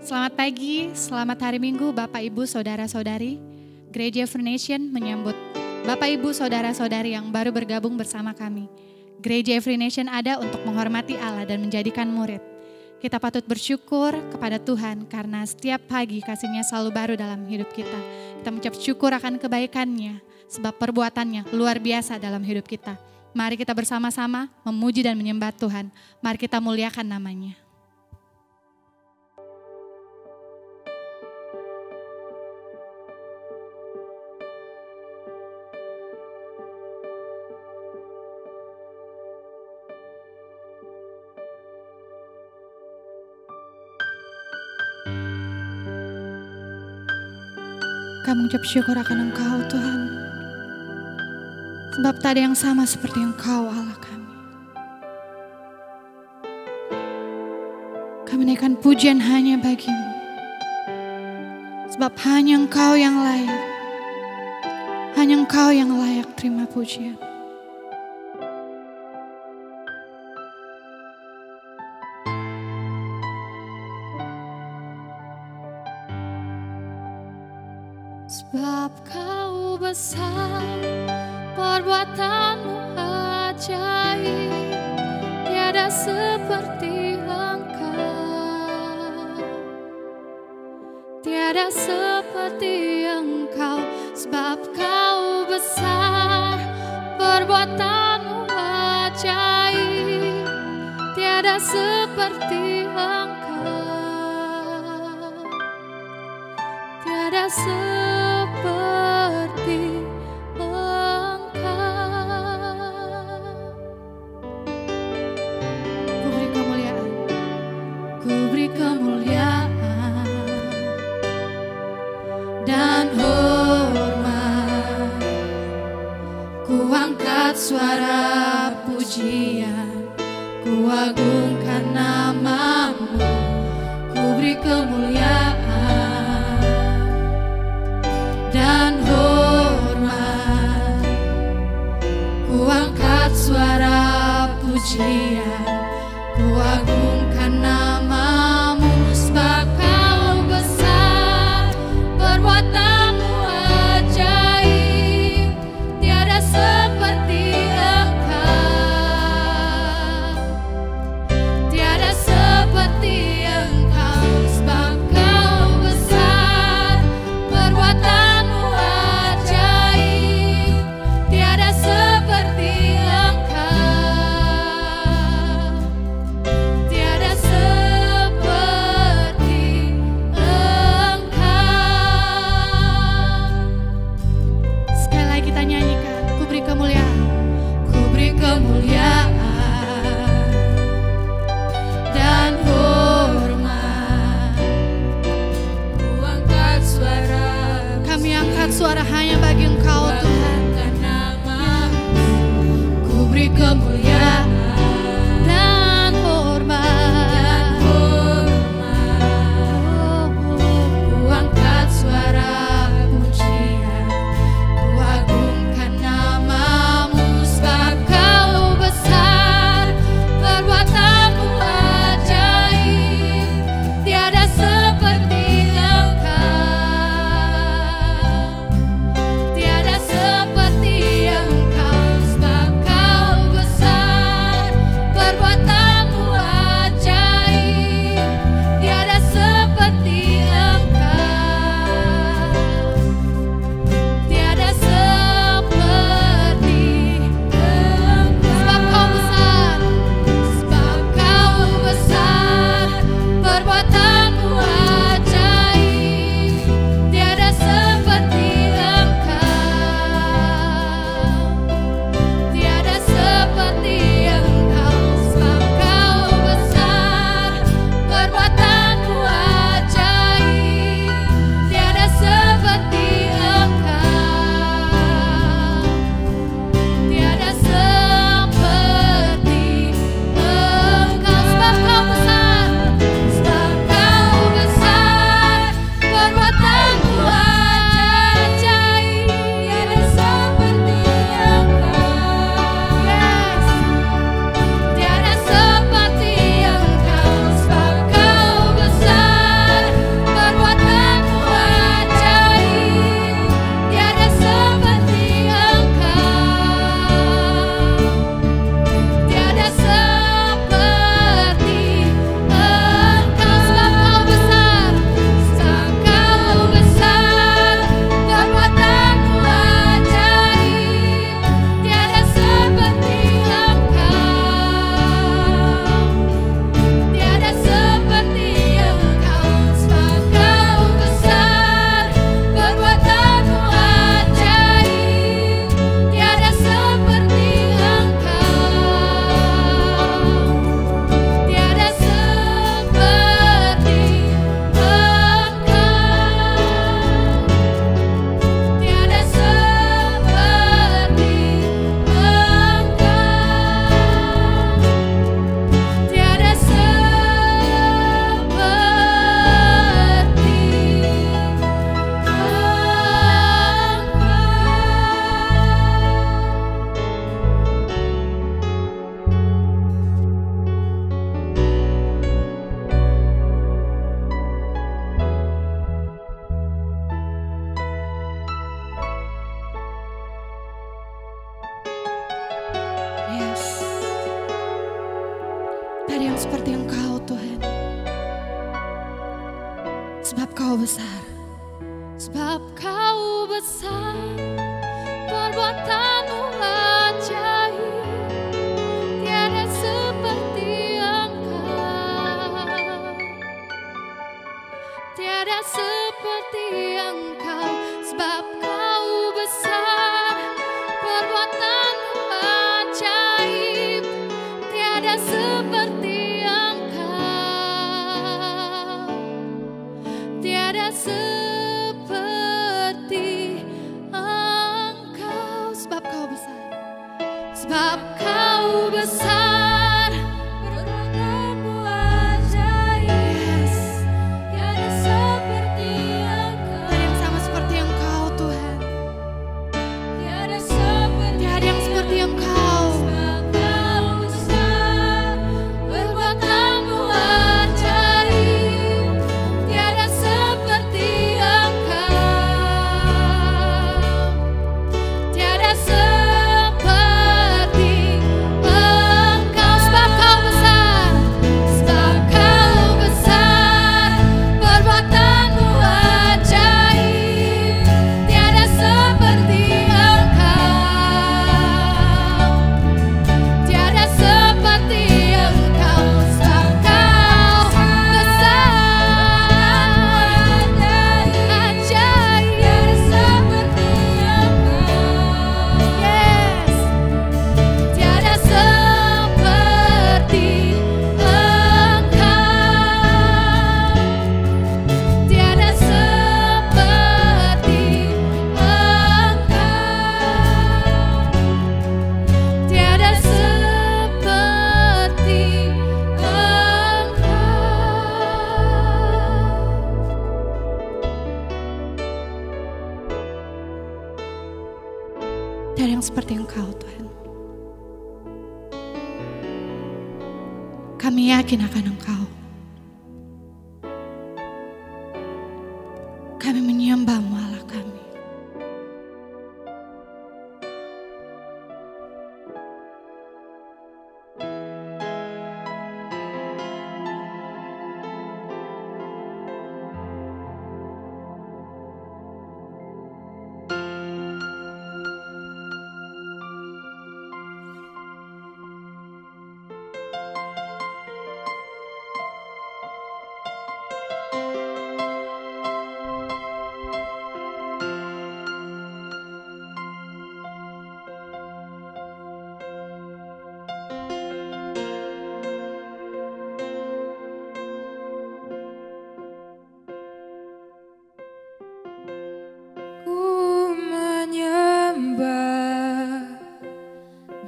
Selamat pagi, selamat hari Minggu Bapak Ibu Saudara-saudari. Gereja Every Nation menyambut Bapak Ibu Saudara-saudari yang baru bergabung bersama kami. Gereja Every Nation ada untuk menghormati Allah dan menjadikan murid. Kita patut bersyukur kepada Tuhan karena setiap pagi kasih-Nya selalu baru dalam hidup kita. Kita mengucap syukur akan kebaikan-Nya sebab perbuatannya luar biasa dalam hidup kita. Mari kita bersama-sama memuji dan menyembah Tuhan. Mari kita muliakan nama-Nya. Kami mengucap syukur akan Engkau Tuhan. Sebab tak ada yang sama seperti Engkau Allah kami. Kami naikkan pujian hanya bagi-Mu. Sebab hanya Engkau yang layak. Hanya Engkau yang layak terima pujian. Sebab Kau besar, perbuatan-Mu ajaib, tiada seperti Engkau, tiada seperti Engkau. Sebab Kau besar, perbuatan-Mu ajaib, tiada seperti Engkau, tiada seperti suara pujian, ku agungkan nama-Mu, ku beri kemuliaan dan hormat. Ku angkat suara pujian, ku agungkan nama-Mu, sebab Kau besar, perbuatan-Mu ajaib, tiada seperti Sebab kau besar. Sebab kau besar, perbuatanmu ajaib, tiada seperti Engkau, tiada seperti Engkau. Sebab kau besar, perbuatanmu ajaib, tiada seperti Engkau, tiada seperti Engkau. Sebab kau besar, sebab kau besar, perbuatanmu ajaib, tiada seperti Engkau. Tiada yang sama seperti Engkau Tuhan, tiada yang seperti Engkau. Sebab kau besar, perbuatanmu ajaib, tiada seperti Engkau, tiada seperti Engkau. Sebab kau besar, sebab kau besar, perbuatanmu ajaib, tiada seperti Engkau, tiada seperti Engkau. Sebab kau besar, ajaib, tiada seperti Engkau. Yes, tiada seperti Engkau, tiada seperti Engkau, tiada seperti Engkau. Tiada yang seperti Engkau Tuhan. Kami yakin akan Engkau. Kami menyembah-Mu Allah kami. Ku menyembah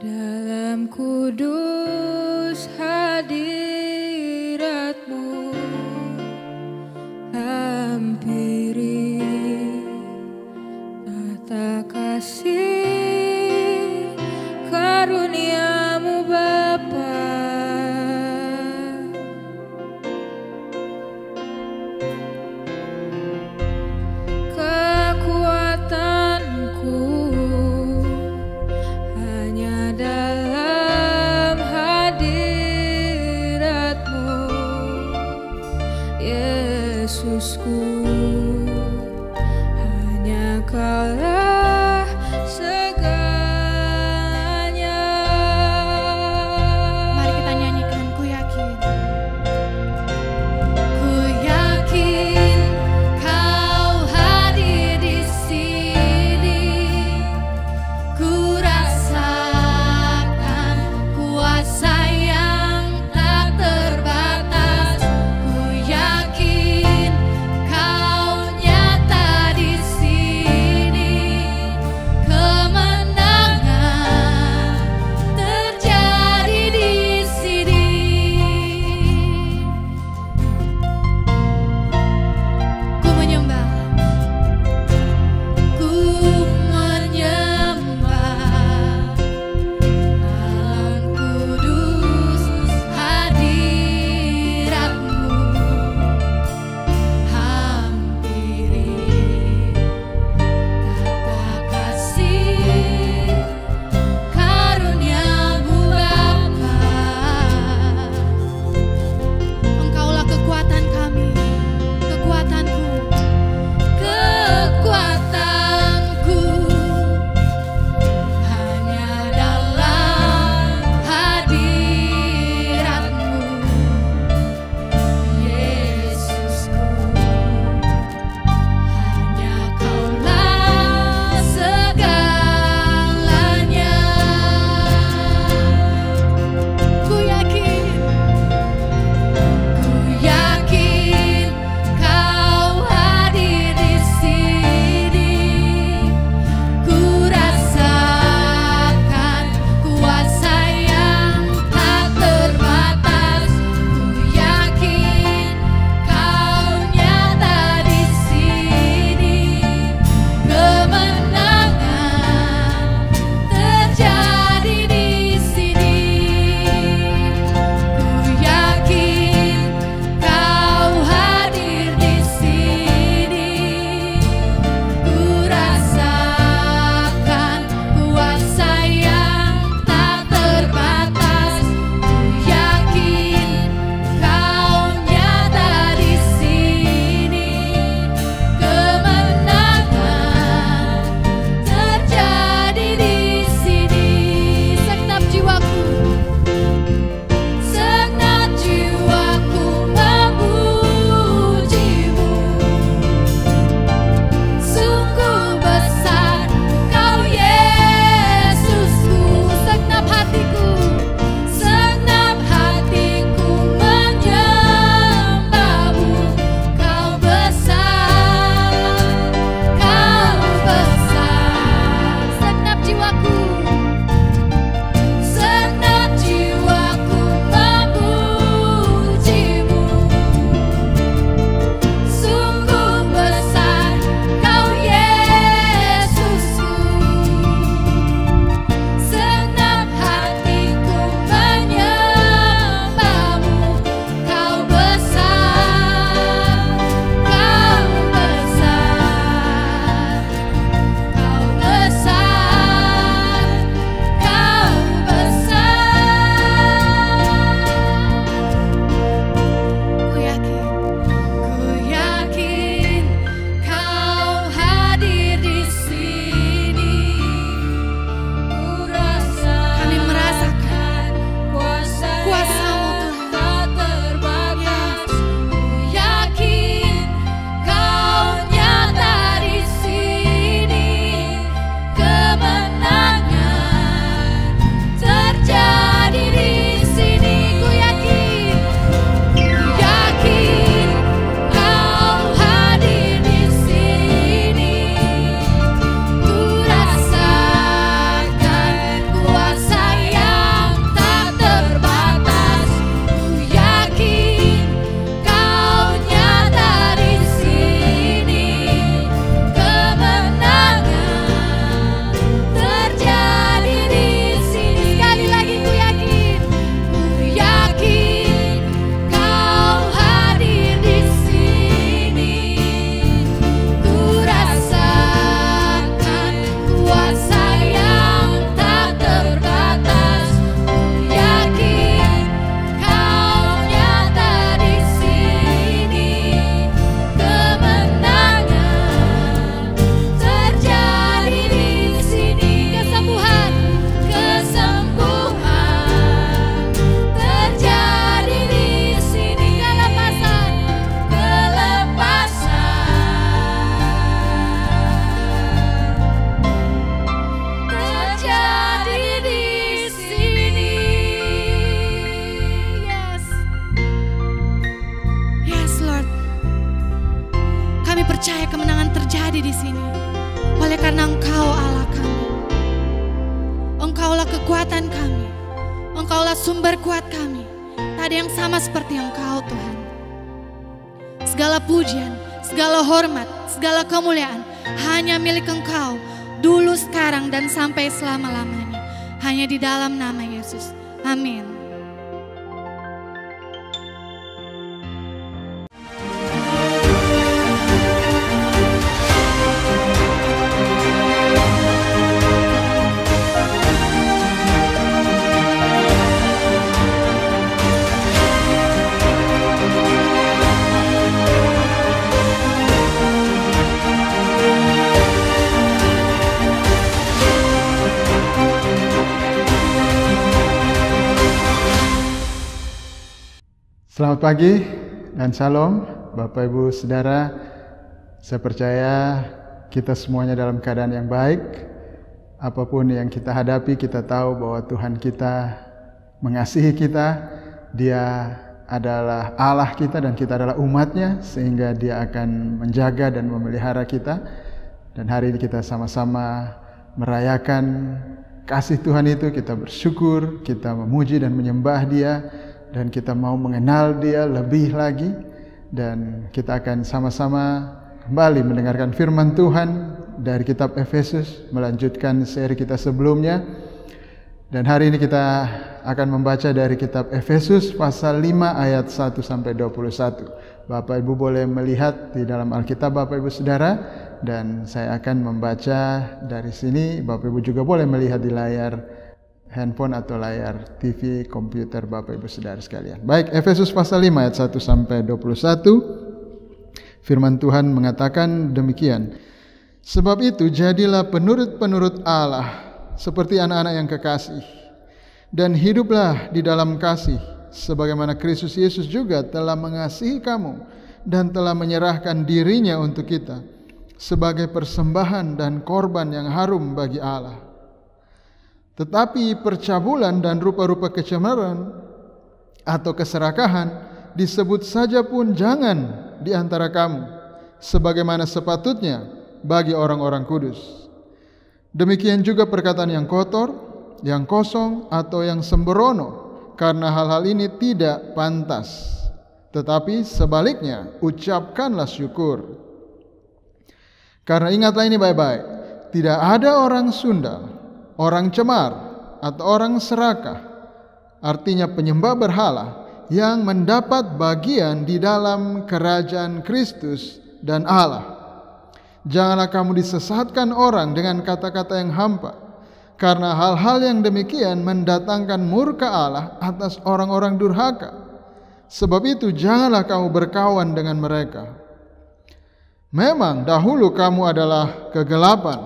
dalam kudus hadirat-Mu, hampiri tata kasih karunia-Mu Bapa. Kekuatanku hanya dalam hadirat-Mu, Yesusku, hanya Kaulah segalanya. Mari kita nyanyikan, ku yakin. Ku yakin Kau hadir di sini. Ku rasakan kuasa yang tak terbatas. Ku yakin Kau nyata di sini. Kami percaya kemenangan terjadi di sini. Oleh karena Engkau Allah kami. Engkaulah kekuatan kami. Engkaulah sumber kuat kami. Tak ada yang sama seperti Engkau Tuhan. Segala pujian, segala hormat, segala kemuliaan hanya milik Engkau. Dulu, sekarang, dan sampai selama-lamanya. Hanya di dalam nama Yesus. Amin. Selamat pagi dan shalom Bapak Ibu Saudara. Saya percaya kita semuanya dalam keadaan yang baik. Apapun yang kita hadapi, kita tahu bahwa Tuhan kita mengasihi kita. Dia adalah Allah kita dan kita adalah umatnya, sehingga Dia akan menjaga dan memelihara kita. Dan hari ini kita sama-sama merayakan kasih Tuhan itu. Kita bersyukur, kita memuji dan menyembah Dia. Dan kita mau mengenal Dia lebih lagi. Dan kita akan sama-sama kembali mendengarkan firman Tuhan dari kitab Efesus, melanjutkan seri kita sebelumnya. Dan hari ini kita akan membaca dari kitab Efesus pasal 5 ayat 1 sampai 21. Bapak Ibu boleh melihat di dalam Alkitab Bapak Ibu Saudara, dan saya akan membaca dari sini. Bapak Ibu juga boleh melihat di layar handphone atau layar TV, komputer Bapak Ibu Saudara sekalian. Baik, Efesus pasal 5 ayat 1 sampai 21. Firman Tuhan mengatakan demikian. Sebab itu jadilah penurut-penurut Allah seperti anak-anak yang kekasih, dan hiduplah di dalam kasih sebagaimana Kristus Yesus juga telah mengasihi kamu dan telah menyerahkan dirinya untuk kita sebagai persembahan dan korban yang harum bagi Allah. Tetapi percabulan dan rupa-rupa kecemaran atau keserakahan disebut saja pun jangan di antara kamu, sebagaimana sepatutnya bagi orang-orang kudus. Demikian juga perkataan yang kotor, yang kosong, atau yang sembrono, karena hal-hal ini tidak pantas. Tetapi sebaliknya, ucapkanlah syukur. Karena ingatlah ini baik-baik, tidak ada orang sundal, orang cemar, atau orang serakah, artinya penyembah berhala, yang mendapat bagian di dalam kerajaan Kristus dan Allah. Janganlah kamu disesatkan orang dengan kata-kata yang hampa, karena hal-hal yang demikian mendatangkan murka Allah atas orang-orang durhaka. Sebab itu janganlah kamu berkawan dengan mereka. Memang dahulu kamu adalah kegelapan,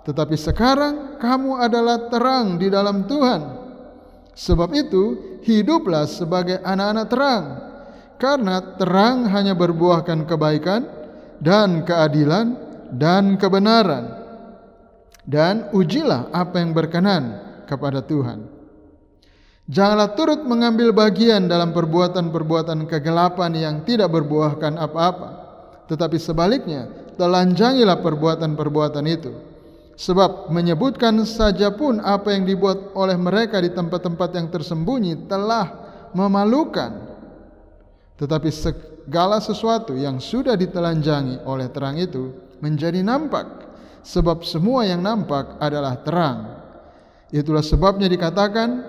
tetapi sekarang kamu adalah terang di dalam Tuhan. Sebab itu hiduplah sebagai anak-anak terang, karena terang hanya berbuahkan kebaikan dan keadilan dan kebenaran. Dan ujilah apa yang berkenan kepada Tuhan. Janganlah turut mengambil bagian dalam perbuatan-perbuatan kegelapan yang tidak berbuahkan apa-apa, tetapi sebaliknya telanjangilah perbuatan-perbuatan itu. Sebab menyebutkan saja pun apa yang dibuat oleh mereka di tempat-tempat yang tersembunyi telah memalukan. Tetapi segala sesuatu yang sudah ditelanjangi oleh terang itu menjadi nampak. Sebab semua yang nampak adalah terang. Itulah sebabnya dikatakan,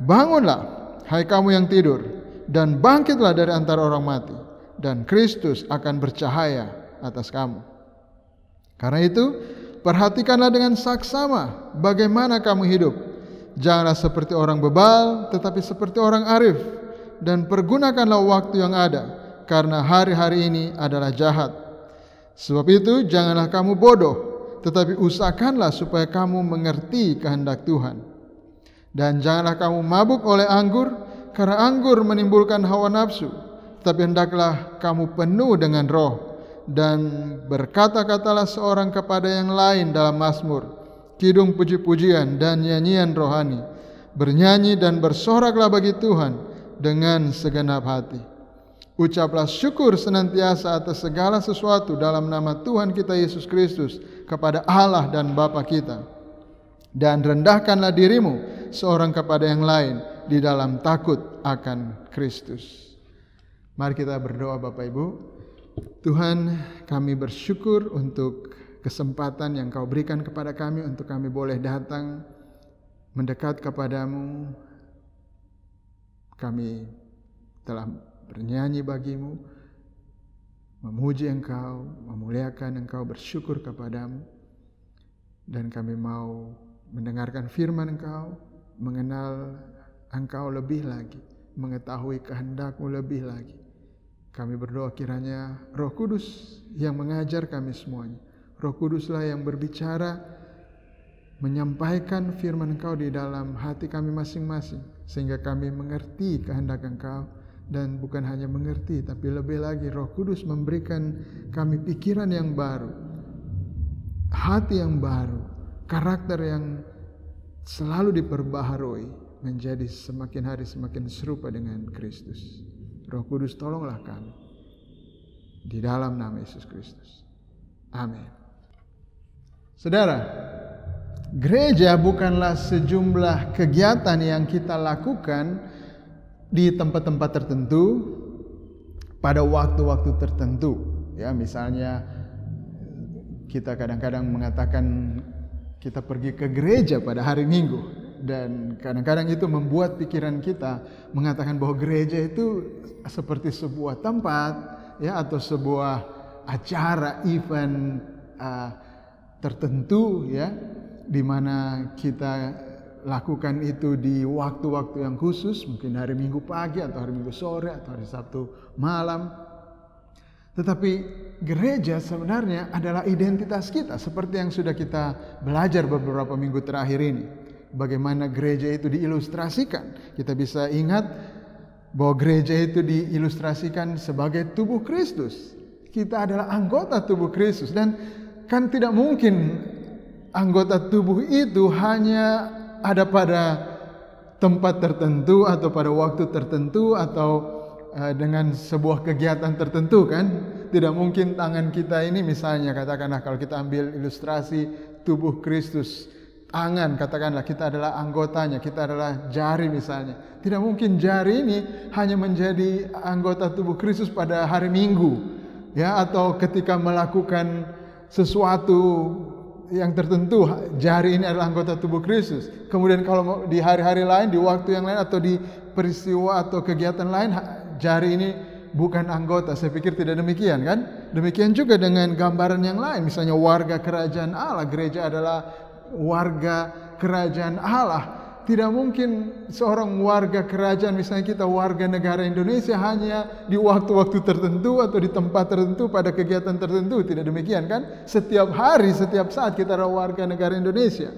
bangunlah hai kamu yang tidur, dan bangkitlah dari antara orang mati, dan Kristus akan bercahaya atas kamu. Karena itu perhatikanlah dengan saksama bagaimana kamu hidup. Janganlah seperti orang bebal, tetapi seperti orang arif. Dan pergunakanlah waktu yang ada, karena hari-hari ini adalah jahat. Sebab itu janganlah kamu bodoh, tetapi usahakanlah supaya kamu mengerti kehendak Tuhan. Dan janganlah kamu mabuk oleh anggur, karena anggur menimbulkan hawa nafsu. Tapi hendaklah kamu penuh dengan roh. Dan berkata-katalah seorang kepada yang lain dalam mazmur, kidung puji-pujian dan nyanyian rohani. Bernyanyi dan bersoraklah bagi Tuhan dengan segenap hati. Ucaplah syukur senantiasa atas segala sesuatu dalam nama Tuhan kita Yesus Kristus kepada Allah dan Bapa kita. Dan rendahkanlah dirimu seorang kepada yang lain di dalam takut akan Kristus. Mari kita berdoa Bapak Ibu. Tuhan, kami bersyukur untuk kesempatan yang Kau berikan kepada kami untuk kami boleh datang mendekat kepadamu. Kami telah bernyanyi bagimu, memuji Engkau, memuliakan Engkau, bersyukur kepadamu. Dan kami mau mendengarkan firman Engkau, mengenal Engkau lebih lagi, mengetahui kehendak-Mu lebih lagi. Kami berdoa kiranya Roh Kudus yang mengajar kami semuanya. Roh Kuduslah yang berbicara, menyampaikan firman Engkau di dalam hati kami masing-masing, sehingga kami mengerti kehendak Engkau. Dan bukan hanya mengerti, tapi lebih lagi Roh Kudus memberikan kami pikiran yang baru, hati yang baru, karakter yang selalu diperbaharui menjadi semakin hari semakin serupa dengan Kristus. Roh Kudus, tolonglah kami di dalam nama Yesus Kristus. Amin. Saudara, gereja bukanlah sejumlah kegiatan yang kita lakukan di tempat-tempat tertentu pada waktu-waktu tertentu. Ya, misalnya kita kadang-kadang mengatakan kita pergi ke gereja pada hari Minggu, dan kadang-kadang itu membuat pikiran kita mengatakan bahwa gereja itu seperti sebuah tempat, ya, atau sebuah acara event tertentu, ya, di mana kita lakukan itu di waktu-waktu yang khusus, mungkin hari Minggu pagi atau hari Minggu sore atau hari Sabtu malam. Tetapi gereja sebenarnya adalah identitas kita, seperti yang sudah kita belajar beberapa minggu terakhir ini. Bagaimana gereja itu diilustrasikan. Kita bisa ingat bahwa gereja itu diilustrasikan sebagai tubuh Kristus. Kita adalah anggota tubuh Kristus, dan kan tidak mungkin anggota tubuh itu hanya ada pada tempat tertentu atau pada waktu tertentu atau dengan sebuah kegiatan tertentu, kan? Tidak mungkin tangan kita ini, misalnya katakanlah kalau kita ambil ilustrasi tubuh Kristus, tangan katakanlah kita adalah anggotanya, kita adalah jari misalnya. Tidak mungkin jari ini hanya menjadi anggota tubuh Kristus pada hari Minggu, ya, atau ketika melakukan sesuatu yang tertentu, jari ini adalah anggota tubuh Kristus. Kemudian kalau di hari-hari lain, di waktu yang lain, atau di peristiwa atau kegiatan lain, jari ini bukan anggota. Saya pikir tidak demikian, kan? Demikian juga dengan gambaran yang lain. Misalnya warga kerajaan Allah, gereja adalah warga kerajaan Allah. Tidak mungkin seorang warga kerajaan, misalnya kita warga negara Indonesia, hanya di waktu-waktu tertentu atau di tempat tertentu pada kegiatan tertentu. Tidak demikian, kan? Setiap hari, setiap saat kita adalah warga negara Indonesia.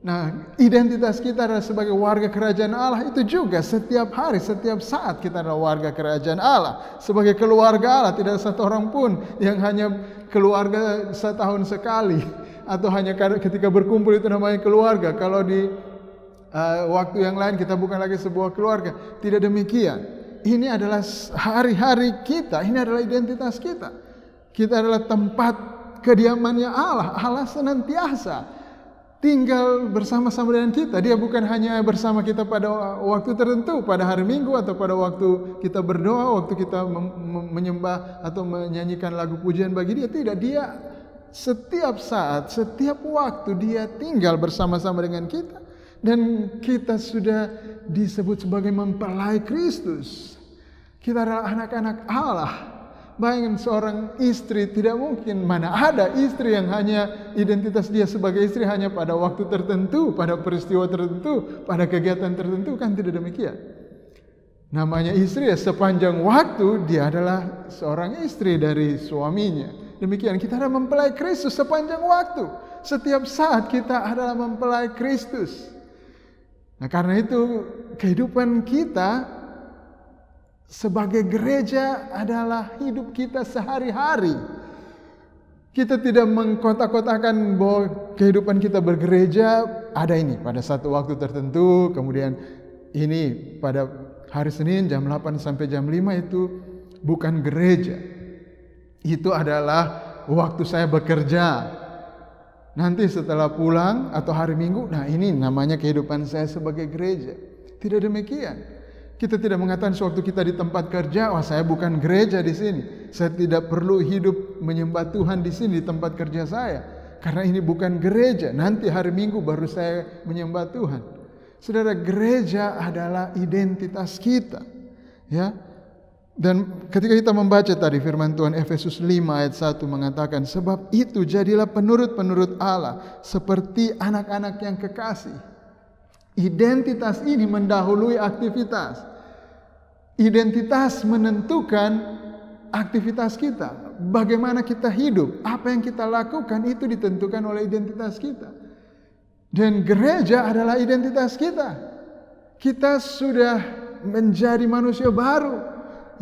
Nah, identitas kita adalah sebagai warga kerajaan Allah itu juga setiap hari, setiap saat kita adalah warga kerajaan Allah. Sebagai keluarga Allah, tidak satu orang pun yang hanya keluarga setahun sekali, atau hanya ketika berkumpul itu namanya keluarga. Kalau di waktu yang lain kita bukan lagi sebuah keluarga. Tidak demikian. Ini adalah hari-hari kita, ini adalah identitas kita. Kita adalah tempat kediamannya Allah. Allah senantiasa tinggal bersama-sama dengan kita. Dia bukan hanya bersama kita pada waktu tertentu, pada hari Minggu atau pada waktu kita berdoa, waktu kita menyembah atau menyanyikan lagu pujian bagi Dia. Tidak, Dia setiap saat, setiap waktu Dia tinggal bersama-sama dengan kita. Dan kita sudah disebut sebagai mempelai Kristus. Kita adalah anak-anak Allah. Bayangkan seorang istri, tidak mungkin, mana ada istri yang hanya identitas dia sebagai istri hanya pada waktu tertentu, pada peristiwa tertentu, pada kegiatan tertentu, kan tidak demikian. Namanya istri ya sepanjang waktu dia adalah seorang istri dari suaminya. Demikian kita adalah mempelai Kristus sepanjang waktu. Setiap saat kita adalah mempelai Kristus. Nah, karena itu kehidupan kita sebagai gereja adalah hidup kita sehari-hari. Kita tidak mengkotak-kotakan bahwa kehidupan kita bergereja ada ini pada satu waktu tertentu, kemudian ini pada hari Senin jam 8 sampai jam 5 itu bukan gereja. Itu adalah waktu saya bekerja. Nanti setelah pulang atau hari Minggu, nah ini namanya kehidupan saya sebagai gereja. Tidak demikian. Kita tidak mengatakan sewaktu kita di tempat kerja, wah saya bukan gereja di sini. Saya tidak perlu hidup menyembah Tuhan di sini di tempat kerja saya. Karena ini bukan gereja. Nanti hari Minggu baru saya menyembah Tuhan. Saudara, gereja adalah identitas kita. Ya. Dan ketika kita membaca tadi firman Tuhan Efesus 5 ayat 1 mengatakan, sebab itu jadilah penurut-penurut Allah seperti anak-anak yang kekasih. Identitas ini mendahului aktivitas. Identitas menentukan aktivitas kita. Bagaimana kita hidup, apa yang kita lakukan itu ditentukan oleh identitas kita. Dan gereja adalah identitas kita. Kita sudah menjadi manusia baru.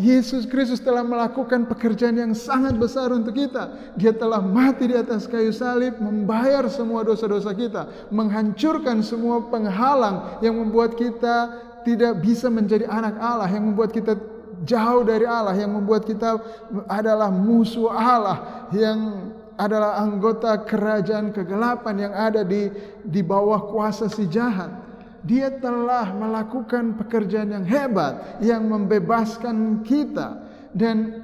Yesus Kristus telah melakukan pekerjaan yang sangat besar untuk kita. Dia telah mati di atas kayu salib, membayar semua dosa-dosa kita, menghancurkan semua penghalang yang membuat kita tidak bisa menjadi anak Allah, yang membuat kita jauh dari Allah, yang membuat kita adalah musuh Allah, yang adalah anggota kerajaan kegelapan yang ada di bawah kuasa si jahat. Dia telah melakukan pekerjaan yang hebat, yang membebaskan kita. Dan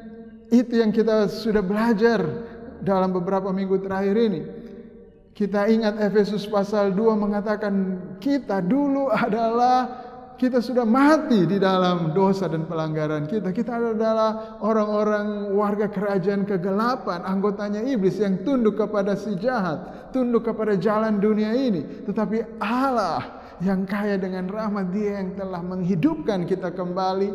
itu yang kita sudah belajar dalam beberapa minggu terakhir ini. Kita ingat Efesus pasal 2 mengatakan kita dulu kita sudah mati di dalam dosa dan pelanggaran kita. Kita adalah orang-orang warga kerajaan kegelapan, anggotanya iblis yang tunduk kepada si jahat, tunduk kepada jalan dunia ini. Tetapi Allah yang kaya dengan rahmat, Dia yang telah menghidupkan kita kembali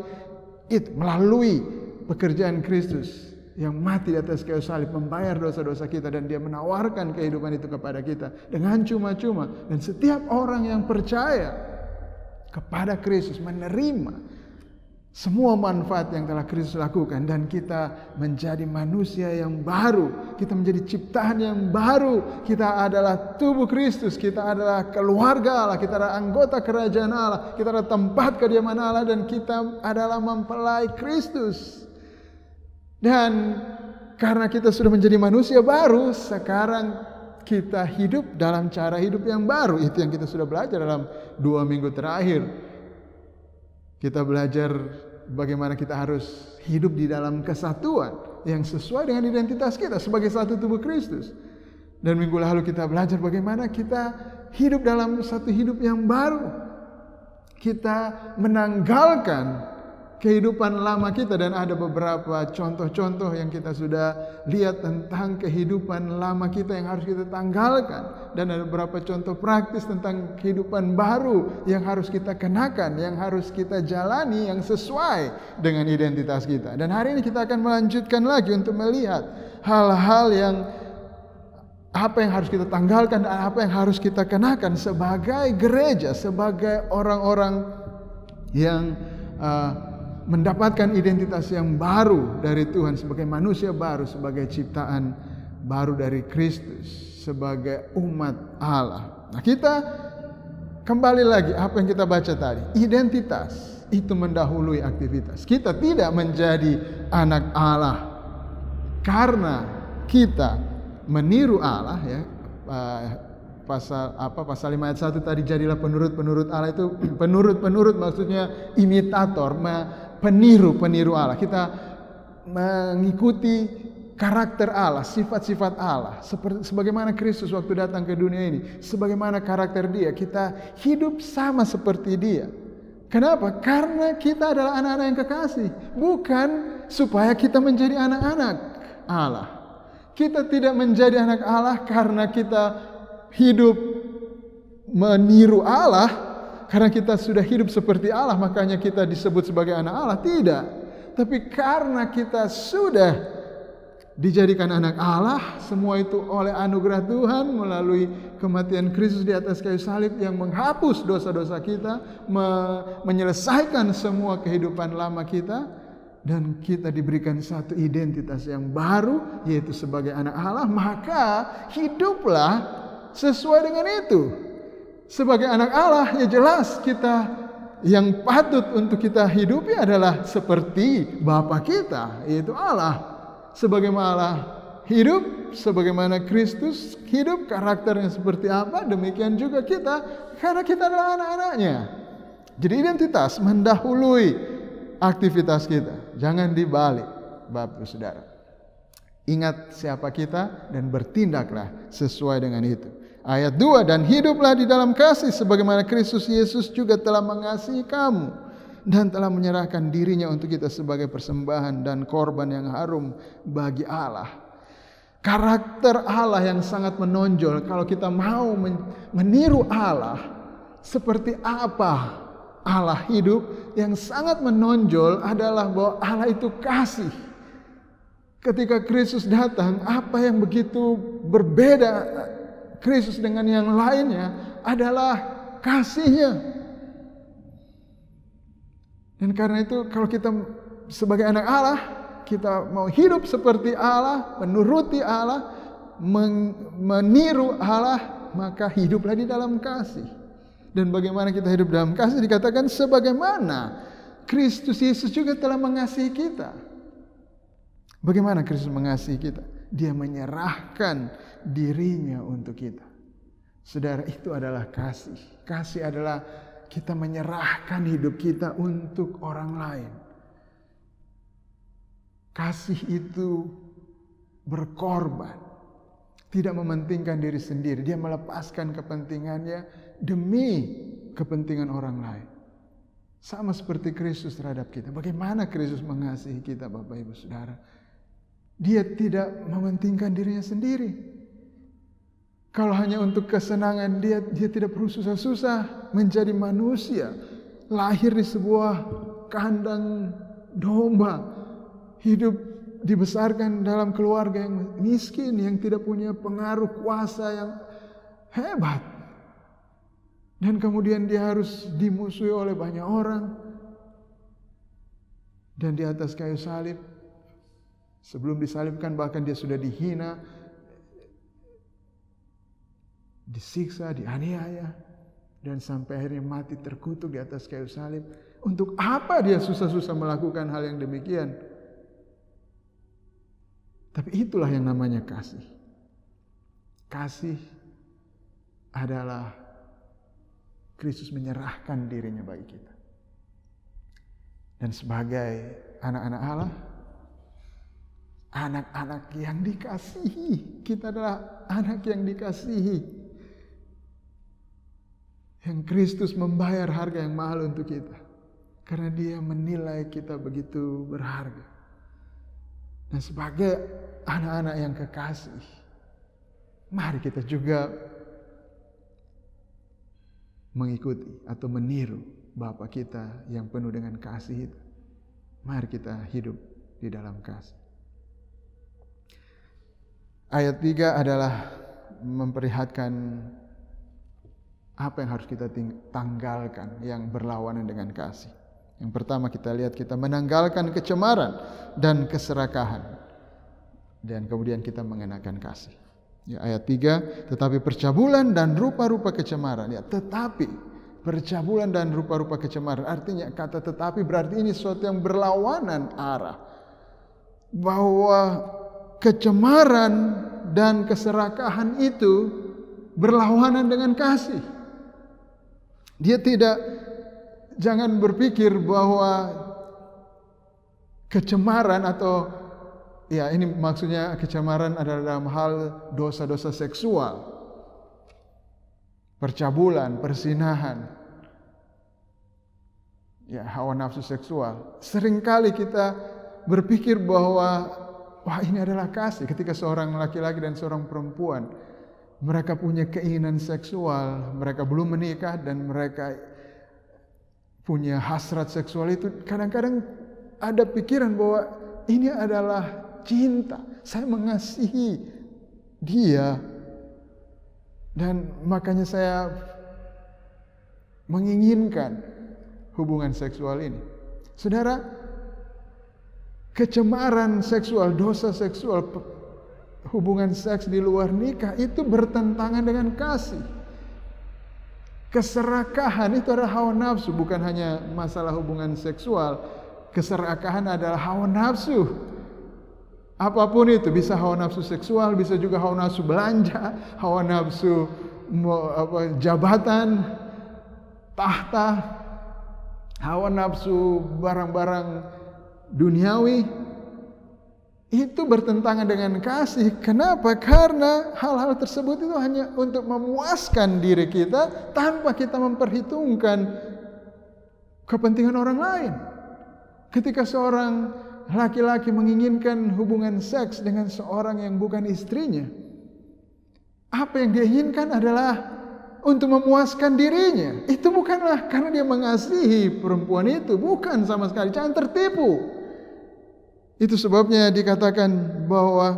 itu melalui pekerjaan Kristus yang mati di atas kayu salib, membayar dosa-dosa kita, dan Dia menawarkan kehidupan itu kepada kita dengan cuma-cuma. Dan setiap orang yang percaya kepada Kristus menerima semua manfaat yang telah Kristus lakukan, dan kita menjadi manusia yang baru, kita menjadi ciptaan yang baru. Kita adalah tubuh Kristus, kita adalah keluarga Allah, kita adalah anggota kerajaan Allah, kita adalah tempat kediaman Allah, dan kita adalah mempelai Kristus. Dan karena kita sudah menjadi manusia baru, sekarang kita hidup dalam cara hidup yang baru. Itu yang kita sudah belajar dalam 2 minggu terakhir. Kita belajar bagaimana kita harus hidup di dalam kesatuan yang sesuai dengan identitas kita sebagai satu tubuh Kristus. Dan minggu lalu kita belajar bagaimana kita hidup dalam satu hidup yang baru. Kita menanggalkan kehidupan lama kita, dan ada beberapa contoh-contoh yang kita sudah lihat tentang kehidupan lama kita yang harus kita tanggalkan, dan ada beberapa contoh praktis tentang kehidupan baru yang harus kita kenakan, yang harus kita jalani, yang sesuai dengan identitas kita. Dan hari ini kita akan melanjutkan lagi untuk melihat hal-hal yang apa yang harus kita tanggalkan dan apa yang harus kita kenakan sebagai gereja, sebagai orang-orang yang mendapatkan identitas yang baru dari Tuhan, sebagai manusia baru, sebagai ciptaan baru dari Kristus, sebagai umat Allah. Nah, kita kembali lagi apa yang kita baca tadi. Identitas itu mendahului aktivitas. Kita tidak menjadi anak Allah karena kita meniru Allah, ya. Pasal 5 ayat 1 tadi, jadilah penurut-penurut Allah. Itu penurut-penurut maksudnya imitator, peniru Allah. Kita mengikuti karakter Allah, sifat-sifat Allah, sebagaimana Kristus waktu datang ke dunia ini, sebagaimana karakter Dia, kita hidup sama seperti Dia. Kenapa? Karena kita adalah anak-anak yang kekasih, bukan supaya kita menjadi anak-anak Allah. Kita tidak menjadi anak Allah karena kita hidup meniru Allah, karena kita sudah hidup seperti Allah makanya kita disebut sebagai anak Allah. Tidak. Tapi karena kita sudah dijadikan anak Allah, semua itu oleh anugerah Tuhan melalui kematian Kristus di atas kayu salib yang menghapus dosa-dosa kita, menyelesaikan semua kehidupan lama kita, dan kita diberikan satu identitas yang baru, yaitu sebagai anak Allah. Maka hiduplah sesuai dengan itu. Sebagai anak Allah, ya jelas kita yang patut untuk kita hidupi adalah seperti Bapa kita, yaitu Allah. Sebagaimana hidup, sebagaimana Kristus hidup, karakternya seperti apa, demikian juga kita, karena kita adalah anak-anaknya. Jadi identitas mendahului aktivitas kita, jangan dibalik, Bapak Saudara. Ingat siapa kita dan bertindaklah sesuai dengan itu. Ayat 2, dan hiduplah di dalam kasih sebagaimana Kristus Yesus juga telah mengasihi kamu dan telah menyerahkan dirinya untuk kita sebagai persembahan dan korban yang harum bagi Allah. Karakter Allah yang sangat menonjol, kalau kita mau meniru Allah, seperti apa Allah hidup, yang sangat menonjol adalah bahwa Allah itu kasih. Ketika Kristus datang, apa yang begitu berbeda Kristus dengan yang lainnya adalah kasihnya. Dan karena itu kalau kita sebagai anak Allah, kita mau hidup seperti Allah, menuruti Allah, meniru Allah, maka hiduplah di dalam kasih. Dan bagaimana kita hidup dalam kasih dikatakan sebagaimana Kristus Yesus juga telah mengasihi kita. Bagaimana Kristus mengasihi kita? Dia menyerahkan dirinya untuk kita. Saudara, itu adalah kasih. Kasih adalah kita menyerahkan hidup kita untuk orang lain. Kasih itu berkorban, tidak mementingkan diri sendiri. Dia melepaskan kepentingannya demi kepentingan orang lain. Sama seperti Kristus terhadap kita. Bagaimana Kristus mengasihi kita, Bapak Ibu Saudara? Dia tidak mementingkan dirinya sendiri. Kalau hanya untuk kesenangan dia tidak perlu susah-susah menjadi manusia. Lahir di sebuah kandang domba. Hidup dibesarkan dalam keluarga yang miskin, yang tidak punya pengaruh kuasa yang hebat. Dan kemudian dia harus dimusuhi oleh banyak orang. Dan di atas kayu salib, sebelum disalibkan bahkan dia sudah dihina, disiksa, dianiaya, dan sampai akhirnya mati terkutuk di atas kayu salib. Untuk apa dia susah-susah melakukan hal yang demikian? Tapi itulah yang namanya kasih. Kasih adalah Kristus menyerahkan dirinya bagi kita. Dan sebagai anak-anak Allah, anak-anak yang dikasihi, kita adalah anak yang dikasihi, yang Kristus membayar harga yang mahal untuk kita, karena dia menilai kita begitu berharga. Dan sebagai anak-anak yang kekasih, mari kita juga mengikuti atau meniru Bapa kita yang penuh dengan kasih itu. Mari kita hidup di dalam kasih. Ayat 3 adalah memperlihatkan apa yang harus kita tanggalkan yang berlawanan dengan kasih. Yang pertama kita lihat, kita menanggalkan kecemaran dan keserakahan. Dan kemudian kita mengenakan kasih. Ya, ayat 3, tetapi percabulan dan rupa-rupa kecemaran. Ya, tetapi percabulan dan rupa-rupa kecemaran. Artinya kata tetapi berarti ini sesuatu yang berlawanan arah. Bahwa kecemaran dan keserakahan itu berlawanan dengan kasih. Dia jangan berpikir bahwa kecemaran atau ya ini maksudnya kecemaran adalah dalam hal dosa-dosa seksual, percabulan, persinahan, ya hawa nafsu seksual. Seringkali kita berpikir bahwa wah ini adalah kasih. Ketika seorang laki-laki dan seorang perempuan mereka punya keinginan seksual, mereka belum menikah dan mereka punya hasrat seksual itu, kadang-kadang ada pikiran bahwa ini adalah cinta. Saya mengasihi dia dan makanya saya menginginkan hubungan seksual ini. Saudara, kecemaran seksual, dosa seksual, hubungan seks di luar nikah itu bertentangan dengan kasih. Keserakahan itu adalah hawa nafsu, bukan hanya masalah hubungan seksual. Keserakahan adalah hawa nafsu. Apapun itu, bisa hawa nafsu seksual, bisa juga hawa nafsu belanja, hawa nafsu jabatan, tahta, hawa nafsu barang-barang duniawi. Itu bertentangan dengan kasih. Kenapa? Karena hal-hal tersebut itu hanya untuk memuaskan diri kita tanpa kita memperhitungkan kepentingan orang lain. Ketika seorang laki-laki menginginkan hubungan seks dengan seorang yang bukan istrinya, apa yang dia inginkan adalah untuk memuaskan dirinya. Itu bukanlah karena dia mengasihi perempuan itu, bukan sama sekali. Jangan tertipu. Itu sebabnya dikatakan bahwa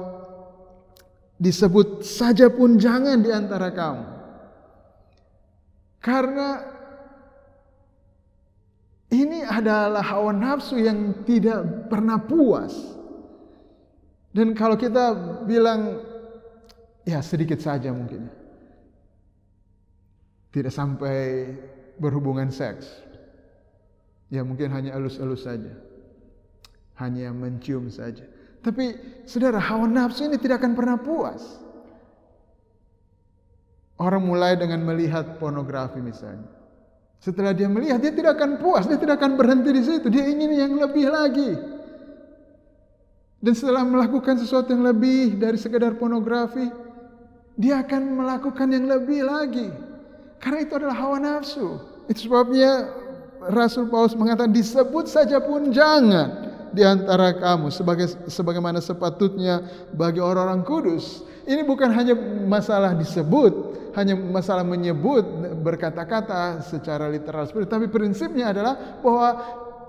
disebut saja pun jangan di antara kamu. Karena ini adalah hawa nafsu yang tidak pernah puas. Dan kalau kita bilang, ya sedikit saja mungkin. Tidak sampai berhubungan seks. Ya mungkin hanya elus-elus saja. Hanya mencium saja. Tapi saudara, hawa nafsu ini tidak akan pernah puas. Orang mulai dengan melihat pornografi misalnya. Setelah dia melihat, dia tidak akan puas, dia tidak akan berhenti di situ. Dia ingin yang lebih lagi. Dan setelah melakukan sesuatu yang lebih dari sekedar pornografi, dia akan melakukan yang lebih lagi. Karena itu adalah hawa nafsu. Itu sebabnya Rasul Paulus mengatakan, disebut saja pun jangan di antara kamu sebagaimana sepatutnya bagi orang-orang kudus. Ini bukan hanya masalah disebut, hanya masalah menyebut berkata-kata secara literal seperti, tapi prinsipnya adalah bahwa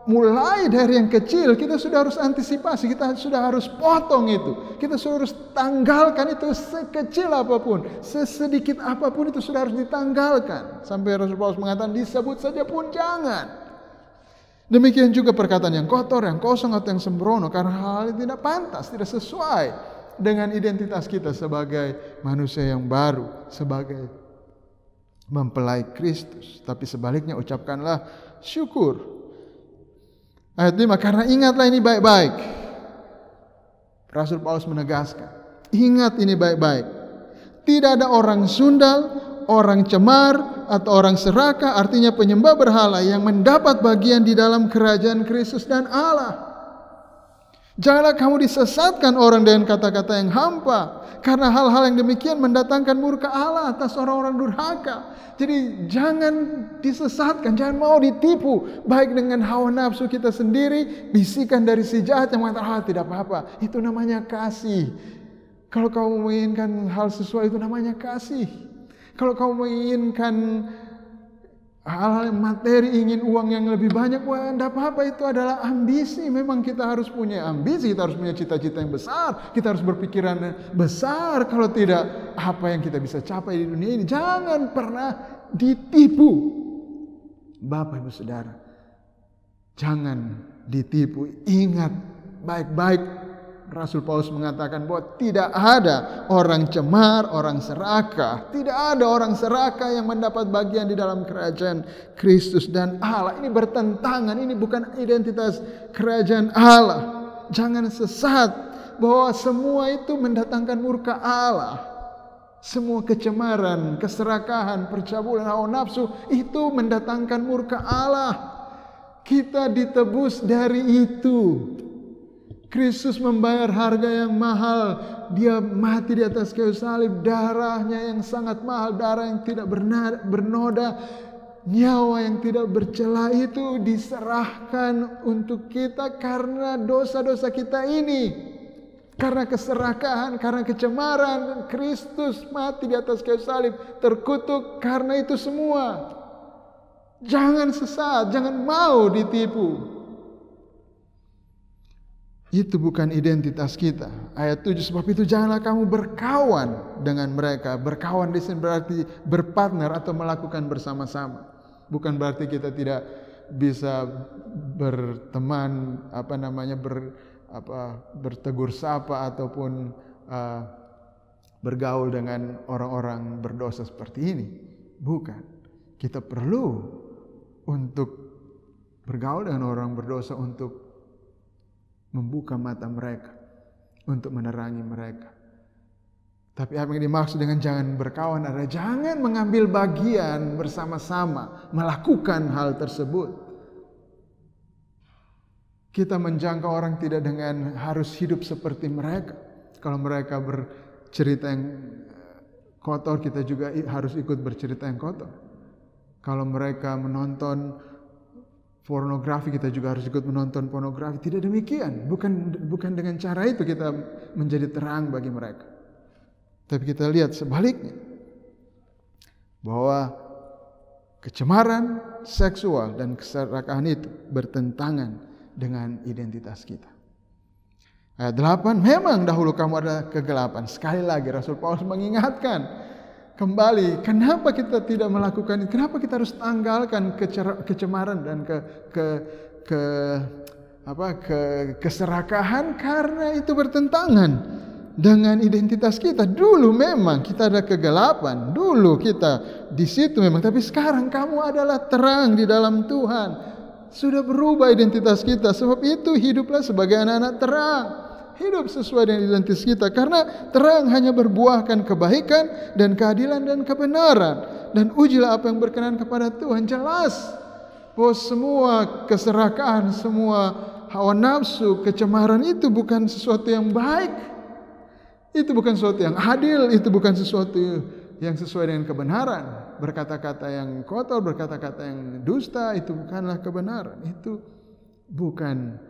mulai dari yang kecil kita sudah harus antisipasi, kita sudah harus potong itu, kita sudah harus tanggalkan itu sekecil apapun, sesedikit apapun itu sudah harus ditanggalkan. Sampai Rasul Paulus mengatakan disebut saja pun jangan. Demikian juga perkataan yang kotor, yang kosong atau yang sembrono, karena hal itu tidak pantas, tidak sesuai dengan identitas kita sebagai manusia yang baru, sebagai mempelai Kristus. Tapi sebaliknya ucapkanlah syukur. Ayat 5, karena ingatlah ini baik-baik. Rasul Paulus menegaskan, ingat ini baik-baik. Tidak ada orang sundal, orang cemar, atau orang serakah, artinya penyembah berhala, yang mendapat bagian di dalam kerajaan Kristus dan Allah. Janganlah kamu disesatkan orang dengan kata-kata yang hampa, karena hal-hal yang demikian mendatangkan murka Allah atas orang-orang durhaka. Jadi jangan disesatkan, jangan mau ditipu, baik dengan hawa nafsu kita sendiri, bisikan dari si jahat yang mengatakan, tidak apa-apa, itu namanya kasih. Kalau kamu menginginkan hal sesuai, itu namanya kasih. Kalau kamu menginginkan hal-hal materi, ingin uang yang lebih banyak, wah tidak apa-apa, itu adalah ambisi. Memang kita harus punya ambisi, kita harus punya cita-cita yang besar, kita harus berpikiran besar. Kalau tidak, apa yang kita bisa capai di dunia ini? Jangan pernah ditipu. Bapak Ibu Saudara, jangan ditipu. Ingat baik-baik, Rasul Paulus mengatakan bahwa tidak ada orang cemar, orang serakah. Tidak ada orang serakah yang mendapat bagian di dalam kerajaan Kristus dan Allah. Ini bertentangan, ini bukan identitas kerajaan Allah. Jangan sesat bahwa semua itu mendatangkan murka Allah. Semua kecemaran, keserakahan, percabulan, hawa nafsu itu mendatangkan murka Allah. Kita ditebus dari itu. Kristus membayar harga yang mahal. Dia mati di atas kayu salib. Darahnya yang sangat mahal. Darah yang tidak bernoda. Nyawa yang tidak bercela itu diserahkan untuk kita karena dosa-dosa kita ini. Karena keserakahan, karena kecemaran. Kristus mati di atas kayu salib. Terkutuk karena itu semua. Jangan sesat. Jangan mau ditipu. Itu bukan identitas kita. Ayat 7, sebab itu janganlah kamu berkawan dengan mereka. Berkawan di sini berarti berpartner atau melakukan bersama-sama. Bukan berarti kita tidak bisa berteman, bertegur sapa ataupun bergaul dengan orang-orang berdosa seperti ini. Bukan. kita perlu untuk bergaul dengan orang berdosa, untuk membuka mata mereka, untuk menerangi mereka. Tapi apa yang dimaksud dengan jangan berkawan adalah jangan mengambil bagian bersama-sama melakukan hal tersebut. Kita menjangkau orang tidak dengan harus hidup seperti mereka. Kalau mereka bercerita yang kotor, kita juga harus ikut bercerita yang kotor. Kalau mereka menonton pornografi, kita juga harus ikut menonton pornografi. Tidak demikian. Bukan dengan cara itu kita menjadi terang bagi mereka. Tapi kita lihat sebaliknya, bahwa kecemaran seksual dan keserakahan itu bertentangan dengan identitas kita. Ayat 8, memang dahulu kamu ada kegelapan. Sekali lagi Rasul Paulus mengingatkan kembali, kenapa kita tidak melakukan itu? Kenapa kita harus tanggalkan kecemaran dan keserakahan? Karena itu bertentangan dengan identitas kita. Dulu memang kita ada kegelapan, dulu kita di situ memang, tapi sekarang kamu adalah terang di dalam Tuhan. Sudah berubah identitas kita. Sebab itu hiduplah sebagai anak-anak terang. Hidup sesuai dengan identitas kita. Karena terang hanya berbuahkan kebaikan dan keadilan dan kebenaran. Dan ujilah apa yang berkenan kepada Tuhan. Jelas bahwa semua keserakahan, semua hawa nafsu, kecemaran itu bukan sesuatu yang baik. Itu bukan sesuatu yang adil. Itu bukan sesuatu yang sesuai dengan kebenaran. Berkata-kata yang kotor, berkata-kata yang dusta, itu bukanlah kebenaran. Itu bukan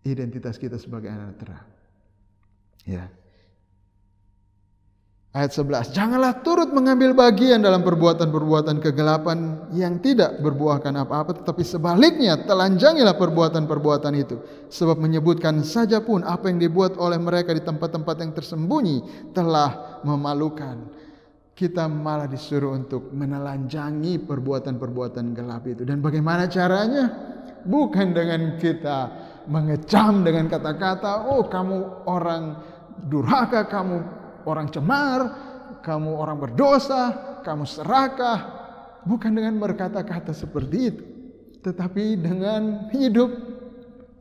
identitas kita sebagai anak terang. Ya. Ayat 11, janganlah turut mengambil bagian dalam perbuatan-perbuatan kegelapan yang tidak berbuahkan apa-apa, tetapi sebaliknya telanjangilah perbuatan-perbuatan itu. Sebab menyebutkan saja pun apa yang dibuat oleh mereka di tempat-tempat yang tersembunyi telah memalukan. Kita malah disuruh untuk menelanjangi perbuatan-perbuatan gelap itu. Dan bagaimana caranya? Bukan dengan kita mengecam dengan kata-kata, oh kamu orang durhaka, kamu orang cemar, kamu orang berdosa, kamu serakah. Bukan dengan berkata-kata seperti itu, tetapi dengan hidup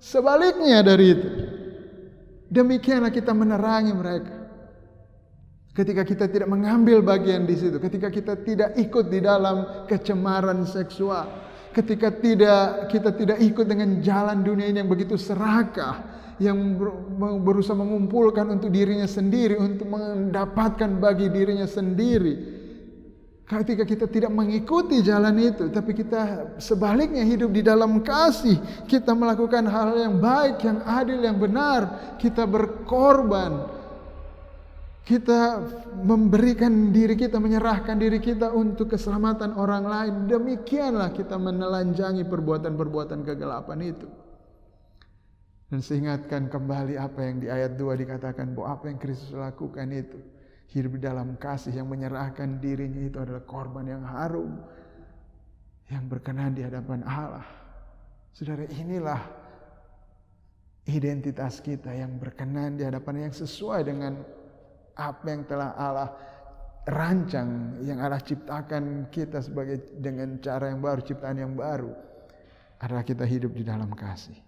sebaliknya dari itu. Demikianlah kita menerangi mereka. Ketika kita tidak mengambil bagian di situ, ketika kita tidak ikut di dalam kecemaran seksual, ketika kita tidak ikut dengan jalan dunia ini yang begitu serakah, yang berusaha mengumpulkan untuk dirinya sendiri, untuk mendapatkan bagi dirinya sendiri. Ketika kita tidak mengikuti jalan itu, tapi kita sebaliknya hidup di dalam kasih, kita melakukan hal yang baik, yang adil, yang benar, kita berkorban, kita memberikan diri kita, menyerahkan diri kita untuk keselamatan orang lain. Demikianlah kita menelanjangi perbuatan-perbuatan kegelapan itu. Dan seingatkan kembali apa yang di ayat 2 dikatakan, bahwa apa yang Kristus lakukan itu, hidup di dalam kasih, yang menyerahkan dirinya itu adalah korban yang harum, yang berkenan di hadapan Allah. Saudara, inilah identitas kita yang berkenan di hadapan, yang sesuai dengan apa yang telah Allah rancang, yang Allah ciptakan kita sebagai dengan cara yang baru, ciptaan yang baru, adalah kita hidup di dalam kasih.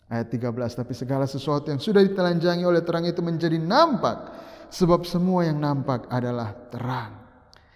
Ayat 13, tapi segala sesuatu yang sudah ditelanjangi oleh terang itu menjadi nampak, sebab semua yang nampak adalah terang.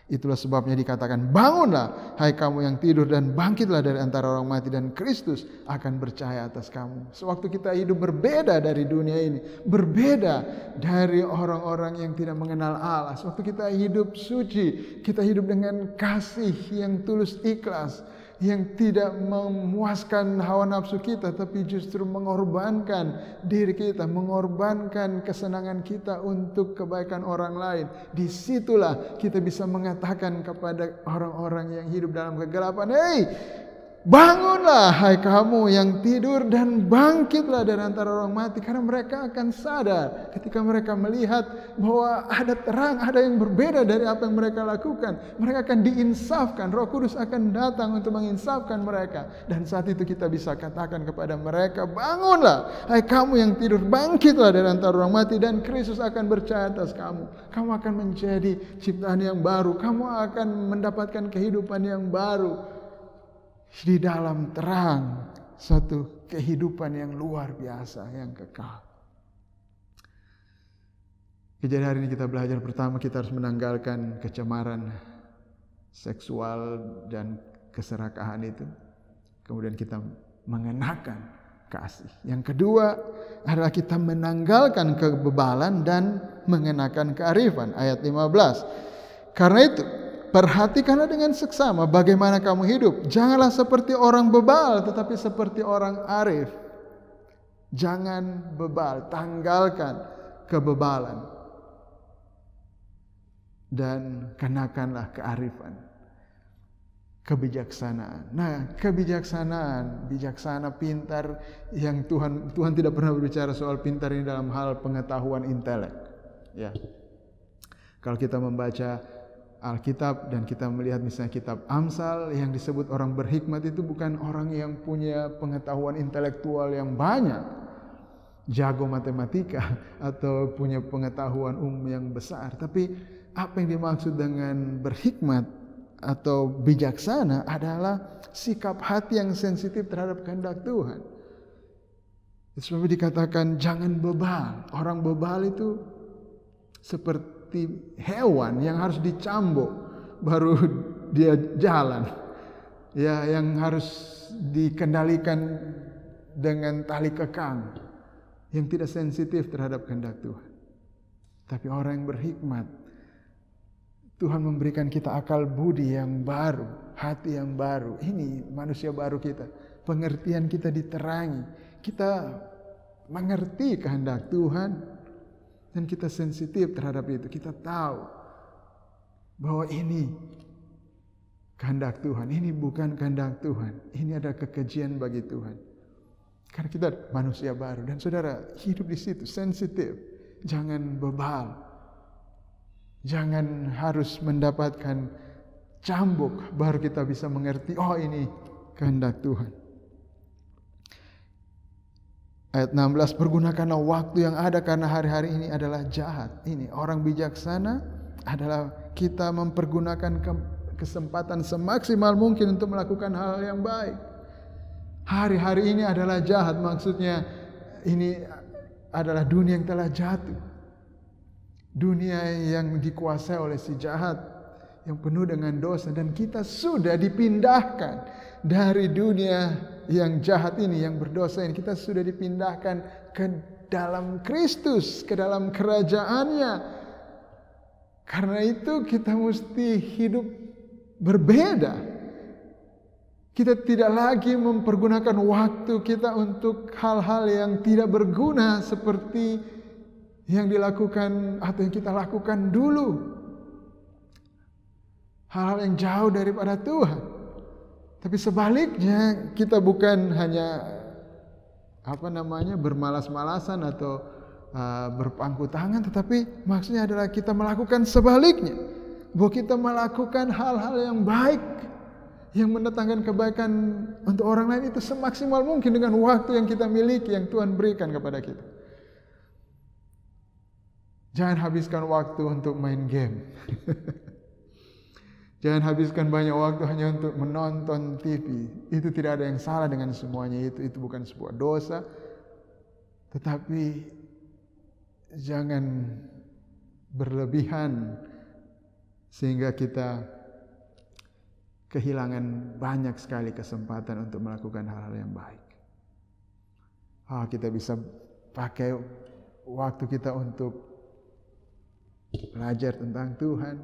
Itulah sebabnya dikatakan, bangunlah hai kamu yang tidur, dan bangkitlah dari antara orang mati, dan Kristus akan bercahaya atas kamu. Sewaktu kita hidup berbeda dari dunia ini, berbeda dari orang-orang yang tidak mengenal Allah, sewaktu kita hidup suci, kita hidup dengan kasih yang tulus ikhlas, yang tidak memuaskan hawa nafsu kita, tapi justru mengorbankan diri kita, mengorbankan kesenangan kita untuk kebaikan orang lain. Disitulah kita bisa mengatakan kepada orang-orang yang hidup dalam kegelapan, hei, Bangunlah hai kamu yang tidur dan bangkitlah dari antara orang mati. Karena mereka akan sadar ketika mereka melihat bahwa ada terang, ada yang berbeda dari apa yang mereka lakukan. Mereka akan diinsafkan, Roh Kudus akan datang untuk menginsafkan mereka. Dan saat itu kita bisa katakan kepada mereka, bangunlah hai kamu yang tidur, bangkitlah dari antara orang mati, dan Kristus akan bercahaya atas kamu. Kamu akan menjadi ciptaan yang baru, kamu akan mendapatkan kehidupan yang baru. Di dalam terang satu kehidupan yang luar biasa, yang kekal. Jadi hari ini kita belajar, pertama kita harus menanggalkan kecemaran seksual dan keserakahan itu. Kemudian kita mengenakan kasih. Yang kedua adalah kita menanggalkan kebebalan dan mengenakan kearifan. Ayat 15. Karena itu perhatikanlah dengan seksama bagaimana kamu hidup. Janganlah seperti orang bebal, tetapi seperti orang arif. Jangan bebal, tanggalkan kebebalan. Dan kenakanlah kearifan, kebijaksanaan. Nah, kebijaksanaan, bijaksana, pintar, yang Tuhan tidak pernah berbicara soal pintar ini dalam hal pengetahuan intelek. Ya. Kalau kita membaca Alkitab dan kita melihat misalnya kitab Amsal, yang disebut orang berhikmat itu bukan orang yang punya pengetahuan intelektual yang banyak, jago matematika atau punya pengetahuan umum yang besar. Tapi apa yang dimaksud dengan berhikmat atau bijaksana adalah sikap hati yang sensitif terhadap kehendak Tuhan. Sebab dikatakan jangan bebal. Orang bebal itu seperti hewan yang harus dicambuk baru dia jalan. Ya, yang harus dikendalikan dengan tali kekang, yang tidak sensitif terhadap kehendak Tuhan. Tapi orang yang berhikmat, Tuhan memberikan kita akal budi yang baru, hati yang baru. Ini manusia baru kita. Pengertian kita diterangi. Kita mengerti kehendak Tuhan. Dan kita sensitif terhadap itu. Kita tahu bahwa ini kehendak Tuhan. Ini bukan kehendak Tuhan. Ini adalah kekejian bagi Tuhan. Karena kita manusia baru. Dan saudara hidup di situ, sensitif. Jangan bebal. Jangan harus mendapatkan cambuk baru kita bisa mengerti, oh ini kehendak Tuhan. Ayat 16, pergunakanlah waktu yang ada karena hari-hari ini adalah jahat. Ini orang bijaksana adalah kita mempergunakan kesempatan semaksimal mungkin untuk melakukan hal yang baik. Hari-hari ini adalah jahat, maksudnya ini adalah dunia yang telah jatuh. Dunia yang dikuasai oleh si jahat, yang penuh dengan dosa, dan kita sudah dipindahkan dari dunia yang jahat ini, yang berdosa ini. Kita sudah dipindahkan ke dalam Kristus, ke dalam kerajaannya. Karena itu kita mesti hidup berbeda. Kita tidak lagi mempergunakan waktu kita untuk hal-hal yang tidak berguna seperti yang dilakukan atau yang kita lakukan dulu. Hal-hal yang jauh daripada Tuhan. Tapi sebaliknya kita bukan hanya bermalas-malasan atau berpangku tangan, tetapi maksudnya adalah kita melakukan sebaliknya. Bahwa kita melakukan hal-hal yang baik, yang mendatangkan kebaikan untuk orang lain itu semaksimal mungkin dengan waktu yang kita miliki, yang Tuhan berikan kepada kita. Jangan habiskan waktu untuk main game. Jangan habiskan banyak waktu hanya untuk menonton TV. Itu tidak ada yang salah dengan semuanya itu. Itu bukan sebuah dosa. Tetapi jangan berlebihan sehingga kita kehilangan banyak sekali kesempatan untuk melakukan hal-hal yang baik. Kita bisa pakai waktu kita untuk belajar tentang Tuhan.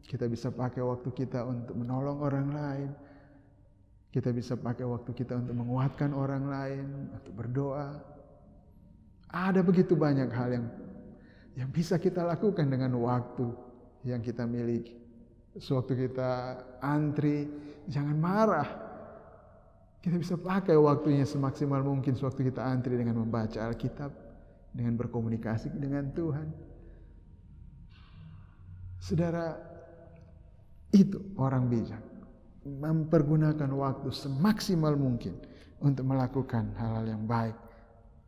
Kita bisa pakai waktu kita untuk menolong orang lain. Kita bisa pakai waktu kita untuk menguatkan orang lain, untuk berdoa. Ada begitu banyak hal yang bisa kita lakukan dengan waktu yang kita miliki. Sewaktu kita antri, jangan marah. Kita bisa pakai waktunya semaksimal mungkin sewaktu kita antri dengan membaca Alkitab, dengan berkomunikasi dengan Tuhan. Saudara, itu orang bijak. Mempergunakan waktu semaksimal mungkin untuk melakukan hal-hal yang baik.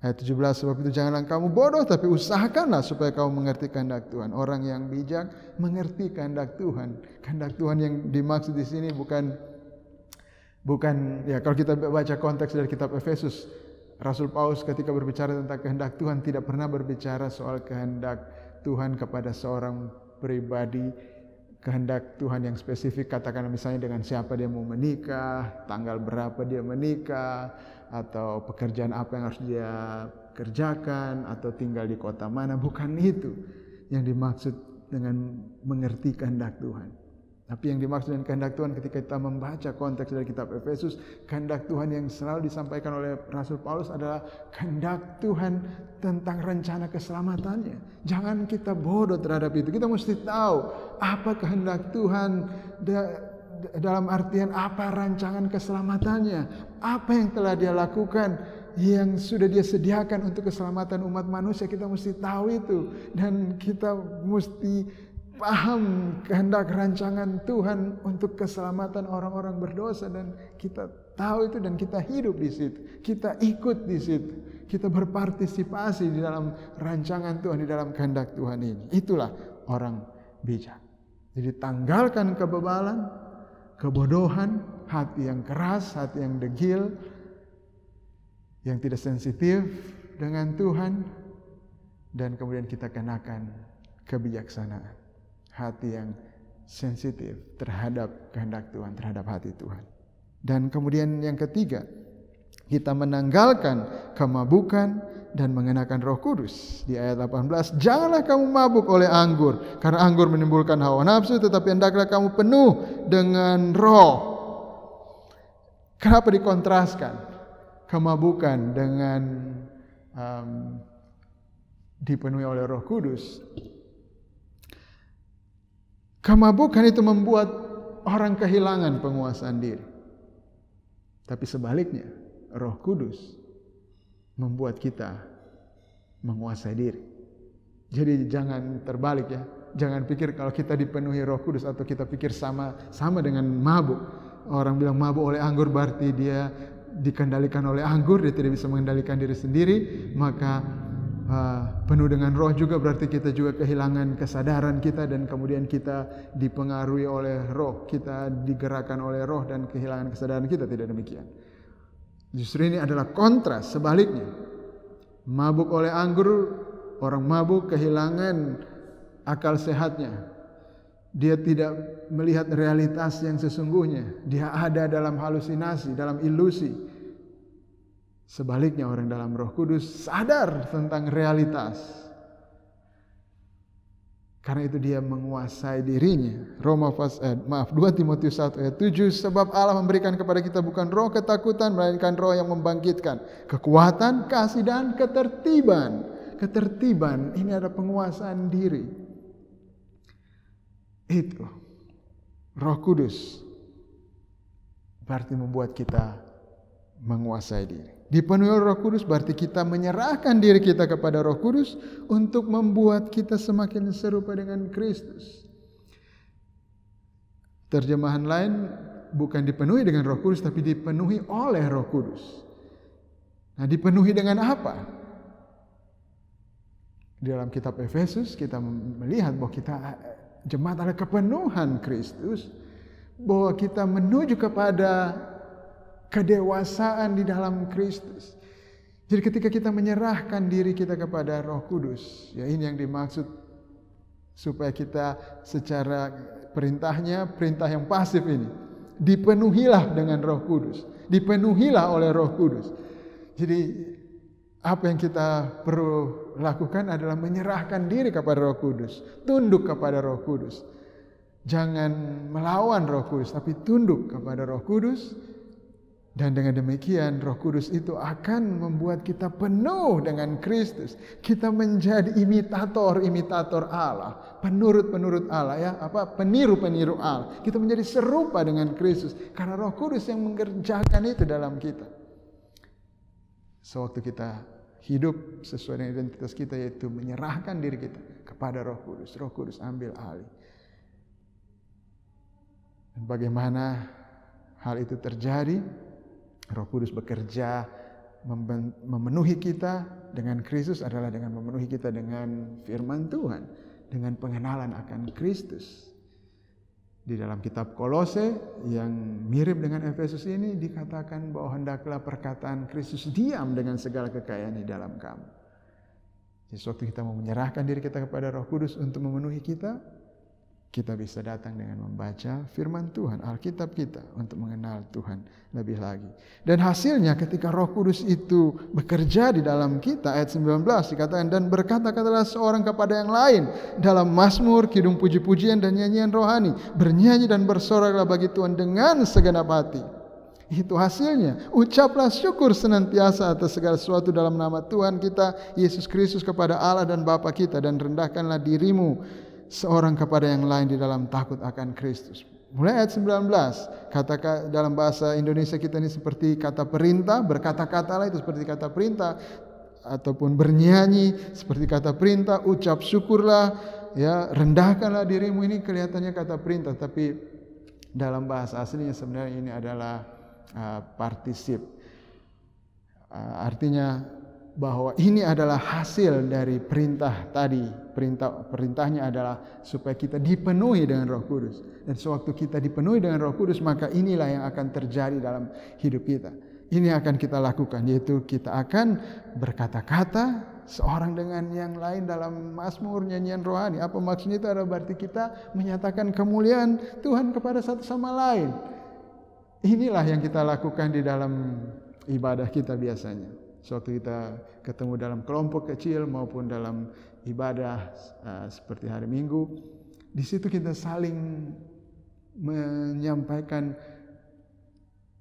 Ayat 17, sebab itu janganlah kamu bodoh, tapi usahakanlah supaya kamu mengerti kehendak Tuhan. Orang yang bijak mengerti kehendak Tuhan. Kehendak Tuhan yang dimaksud di sini bukan ya, kalau kita baca konteks dari kitab Efesus, Rasul Paulus ketika berbicara tentang kehendak Tuhan tidak pernah berbicara soal kehendak Tuhan kepada seorang pribadi, kehendak Tuhan yang spesifik, katakanlah misalnya dengan siapa dia mau menikah, tanggal berapa dia menikah, atau pekerjaan apa yang harus dia kerjakan, atau tinggal di kota mana. Bukan itu yang dimaksud dengan mengerti kehendak Tuhan. Tapi yang dimaksud dengan kehendak Tuhan ketika kita membaca konteks dari kitab Efesus, kehendak Tuhan yang selalu disampaikan oleh Rasul Paulus adalah kehendak Tuhan tentang rencana keselamatannya. Jangan kita bodoh terhadap itu. Kita mesti tahu apa kehendak Tuhan dalam artian apa rancangan keselamatannya. Apa yang telah dia lakukan, yang sudah dia sediakan untuk keselamatan umat manusia. Kita mesti tahu itu. Dan kita mesti paham kehendak rancangan Tuhan untuk keselamatan orang-orang berdosa, dan kita tahu itu dan kita hidup di situ. Kita ikut di situ. Kita berpartisipasi di dalam rancangan Tuhan, di dalam kehendak Tuhan ini. Itulah orang bijak. Jadi tanggalkan kebebalan, kebodohan, hati yang keras, hati yang degil, yang tidak sensitif dengan Tuhan, dan kemudian kita kenakan kebijaksanaan. Hati yang sensitif terhadap kehendak Tuhan, terhadap hati Tuhan. Dan kemudian yang ketiga, kita menanggalkan kemabukan dan mengenakan Roh Kudus. Di ayat 18, janganlah kamu mabuk oleh anggur, karena anggur menimbulkan hawa nafsu, tetapi hendaklah kamu penuh dengan Roh. Kenapa dikontraskan kemabukan dengan dipenuhi oleh Roh Kudus? Kemabukan itu membuat orang kehilangan penguasaan diri. Tapi sebaliknya, Roh Kudus membuat kita menguasai diri. Jadi jangan terbalik ya. Jangan pikir kalau kita dipenuhi Roh Kudus atau kita pikir sama dengan mabuk. Orang bilang mabuk oleh anggur berarti dia dikendalikan oleh anggur, dia tidak bisa mengendalikan diri sendiri. Maka penuh dengan Roh juga berarti kita juga kehilangan kesadaran kita, dan kemudian kita dipengaruhi oleh Roh, kita digerakkan oleh Roh dan kehilangan kesadaran kita. Tidak demikian. Justru ini adalah kontras, sebaliknya. Mabuk oleh anggur, orang mabuk kehilangan akal sehatnya. Dia tidak melihat realitas yang sesungguhnya. Dia ada dalam halusinasi, dalam ilusi. Sebaliknya orang dalam Roh Kudus sadar tentang realitas. Karena itu dia menguasai dirinya. 2 Timotius 1 ayat 7, sebab Allah memberikan kepada kita bukan roh ketakutan, melainkan roh yang membangkitkan kekuatan, kasih, dan ketertiban. Ketertiban ini ada penguasaan diri. Itu Roh Kudus berarti membuat kita menguasai diri. Dipenuhi Roh Kudus berarti kita menyerahkan diri kita kepada Roh Kudus untuk membuat kita semakin serupa dengan Kristus. Terjemahan lain bukan dipenuhi dengan Roh Kudus, tapi dipenuhi oleh Roh Kudus. Nah, dipenuhi dengan apa? Di dalam kitab Efesus kita melihat bahwa kita jemaat ada kepenuhan Kristus, bahwa kita menuju kepada kedewasaan di dalam Kristus. Jadi ketika kita menyerahkan diri kita kepada Roh Kudus, ya ini yang dimaksud supaya kita secara perintahnya, perintah yang pasif ini, dipenuhilah dengan Roh Kudus, dipenuhilah oleh Roh Kudus. Jadi apa yang kita perlu lakukan adalah menyerahkan diri kepada Roh Kudus, tunduk kepada Roh Kudus. Jangan melawan Roh Kudus, tapi tunduk kepada Roh Kudus. Dan dengan demikian Roh Kudus itu akan membuat kita penuh dengan Kristus. Kita menjadi imitator Allah, penurut Allah ya, peniru Allah. Kita menjadi serupa dengan Kristus karena Roh Kudus yang mengerjakan itu dalam kita. Sewaktu kita hidup sesuai dengan identitas kita, yaitu menyerahkan diri kita kepada Roh Kudus. Roh Kudus ambil alih. Dan bagaimana hal itu terjadi? Roh Kudus bekerja memenuhi kita dengan Kristus adalah dengan memenuhi kita dengan firman Tuhan, dengan pengenalan akan Kristus. Di dalam kitab Kolose yang mirip dengan Efesus ini dikatakan bahwa hendaklah perkataan Kristus diam dengan segala kekayaan di dalam kamu. Jadi waktu kita mau menyerahkan diri kita kepada Roh Kudus untuk memenuhi kita bisa datang dengan membaca firman Tuhan, Alkitab kita, untuk mengenal Tuhan lebih lagi. Dan hasilnya ketika Roh Kudus itu bekerja di dalam kita, ayat 19 dikatakan, dan berkata-katalah seorang kepada yang lain dalam mazmur, kidung puji-pujian dan nyanyian rohani, bernyanyi dan bersoraklah bagi Tuhan dengan segenap hati. Itu hasilnya. Ucaplah syukur senantiasa atas segala sesuatu dalam nama Tuhan kita Yesus Kristus kepada Allah dan Bapa kita, dan rendahkanlah dirimu seorang kepada yang lain di dalam takut akan Kristus. Mulai ayat 19, kata dalam bahasa Indonesia kita ini seperti kata perintah, berkata-katalah itu seperti kata perintah, ataupun bernyanyi seperti kata perintah, ucap syukurlah, ya, rendahkanlah dirimu, ini kelihatannya kata perintah, tapi dalam bahasa aslinya sebenarnya ini adalah partisip. Artinya bahwa ini adalah hasil dari perintah tadi. Perintahnya adalah supaya kita dipenuhi dengan Roh Kudus. Dan sewaktu kita dipenuhi dengan Roh Kudus, maka inilah yang akan terjadi dalam hidup kita. Ini akan kita lakukan, yaitu kita akan berkata-kata seorang dengan yang lain dalam mazmur, nyanyian rohani. Apa maksudnya? Itu adalah berarti kita menyatakan kemuliaan Tuhan kepada satu sama lain. Inilah yang kita lakukan di dalam ibadah kita biasanya. Suatu kita ketemu dalam kelompok kecil maupun dalam ibadah seperti hari Minggu, di situ kita saling menyampaikan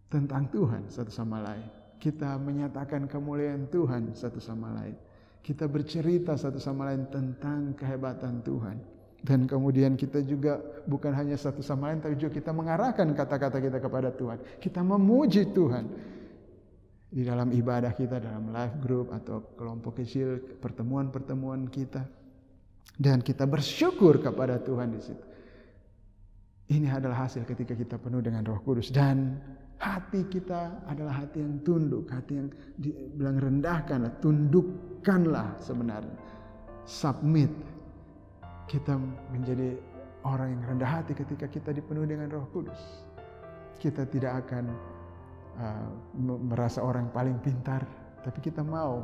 tentang Tuhan satu sama lain. Kita menyatakan kemuliaan Tuhan satu sama lain. Kita bercerita satu sama lain tentang kehebatan Tuhan. Dan kemudian kita juga bukan hanya satu sama lain, tapi juga kita mengarahkan kata-kata kita kepada Tuhan. Kita memuji Tuhan. Di dalam ibadah kita, dalam life group atau kelompok kecil, pertemuan-pertemuan kita, dan kita bersyukur kepada Tuhan di situ. Ini adalah hasil ketika kita penuh dengan Roh Kudus, dan hati kita adalah hati yang tunduk, hati yang dibilang rendahkanlah, tundukkanlah sebenarnya, submit. Kita menjadi orang yang rendah hati ketika kita dipenuhi dengan Roh Kudus. Kita tidak akan merasa orang paling pintar, tapi kita mau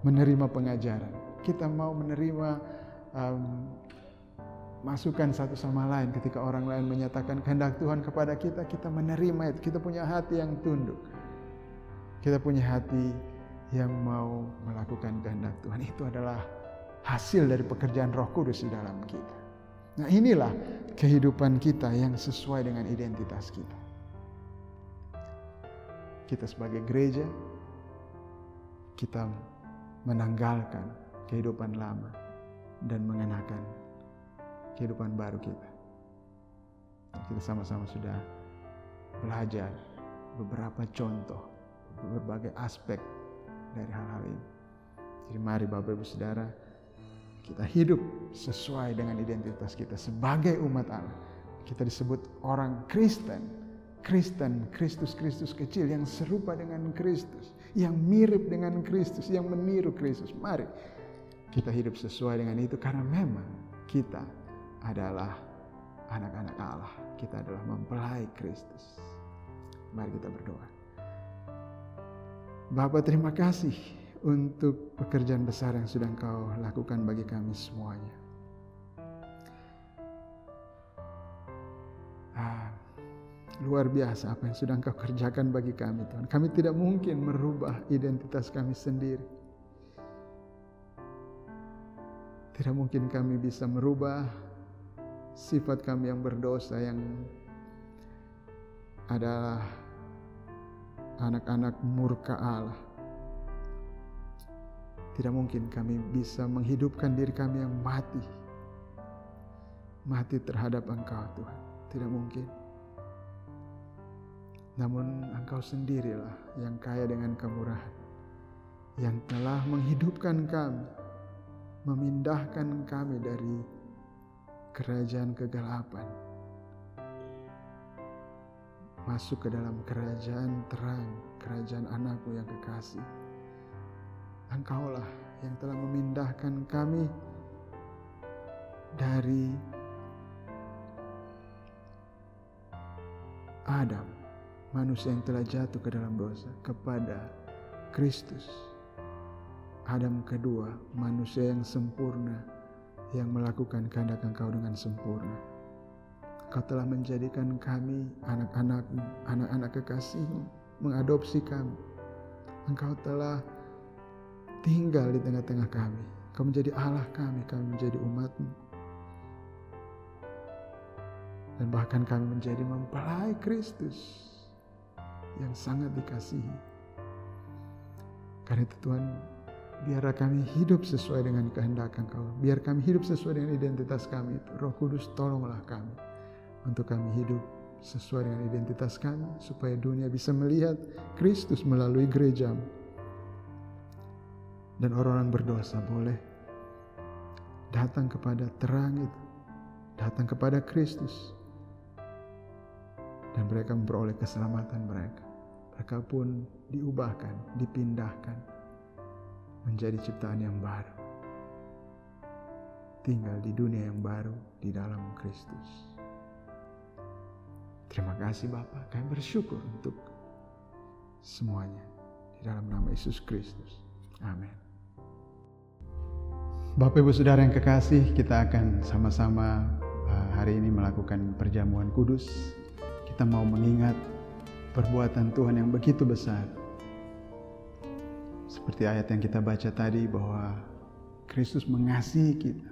menerima pengajaran, kita mau menerima masukan satu sama lain. Ketika orang lain menyatakan kehendak Tuhan kepada kita, kita menerima itu. Kita punya hati yang tunduk, kita punya hati yang mau melakukan kehendak Tuhan. Itu adalah hasil dari pekerjaan Roh Kudus di dalam kita. Nah, inilah kehidupan kita yang sesuai dengan identitas kita. Kita sebagai gereja, kita menanggalkan kehidupan lama dan mengenakan kehidupan baru kita. Kita sama-sama sudah belajar beberapa contoh, berbagai aspek dari hal-hal ini. Jadi mari Bapak Ibu Saudara, kita hidup sesuai dengan identitas kita sebagai umat Allah. Kita disebut orang Kristen. Kristus kecil yang serupa dengan Kristus, yang mirip dengan Kristus, yang meniru Kristus. Mari kita hidup sesuai dengan itu, karena memang kita adalah anak-anak Allah. Kita adalah mempelai Kristus. Mari kita berdoa. Bapa, terima kasih untuk pekerjaan besar yang sudah Engkau lakukan bagi kami semuanya. Luar biasa apa yang sudah Engkau kerjakan bagi kami, Tuhan. Kami tidak mungkin merubah identitas kami sendiri. Tidak mungkin kami bisa merubah sifat kami yang berdosa, yang adalah anak-anak murka Allah. Tidak mungkin kami bisa menghidupkan diri kami yang mati terhadap Engkau Tuhan. Tidak mungkin. Namun Engkau sendirilah yang kaya dengan kemurahan, yang telah menghidupkan kami, memindahkan kami dari kerajaan kegelapan, masuk ke dalam kerajaan terang, kerajaan Anakmu yang kekasih. Engkaulah yang telah memindahkan kami dari Adam, manusia yang telah jatuh ke dalam dosa, kepada Kristus, Adam kedua, manusia yang sempurna, yang melakukan kehendak Engkau dengan sempurna. Engkau telah menjadikan kami anak-anak-Mu, anak-anak kekasih-Mu, mengadopsi kami. Engkau telah tinggal di tengah-tengah kami. Engkau menjadi Allah kami menjadi umat-Mu. Dan bahkan kami menjadi mempelai Kristus yang sangat dikasihi. Karena itu Tuhan, biarlah kami hidup sesuai dengan kehendak Engkau. Biar kami hidup sesuai dengan identitas kami itu. Roh Kudus, tolonglah kami untuk kami hidup sesuai dengan identitas kami, supaya dunia bisa melihat Kristus melalui gereja-Mu. Dan orang-orang berdosa boleh datang kepada terang itu, datang kepada Kristus, dan mereka memperoleh keselamatan mereka. Mereka pun diubahkan, dipindahkan menjadi ciptaan yang baru, tinggal di dunia yang baru di dalam Kristus. Terima kasih Bapa, kami bersyukur untuk semuanya di dalam nama Yesus Kristus. Amin. Bapak Ibu Saudara yang kekasih, kita akan sama-sama hari ini melakukan perjamuan kudus. Kita mau mengingat perbuatan Tuhan yang begitu besar. Seperti ayat yang kita baca tadi, bahwa Kristus mengasihi kita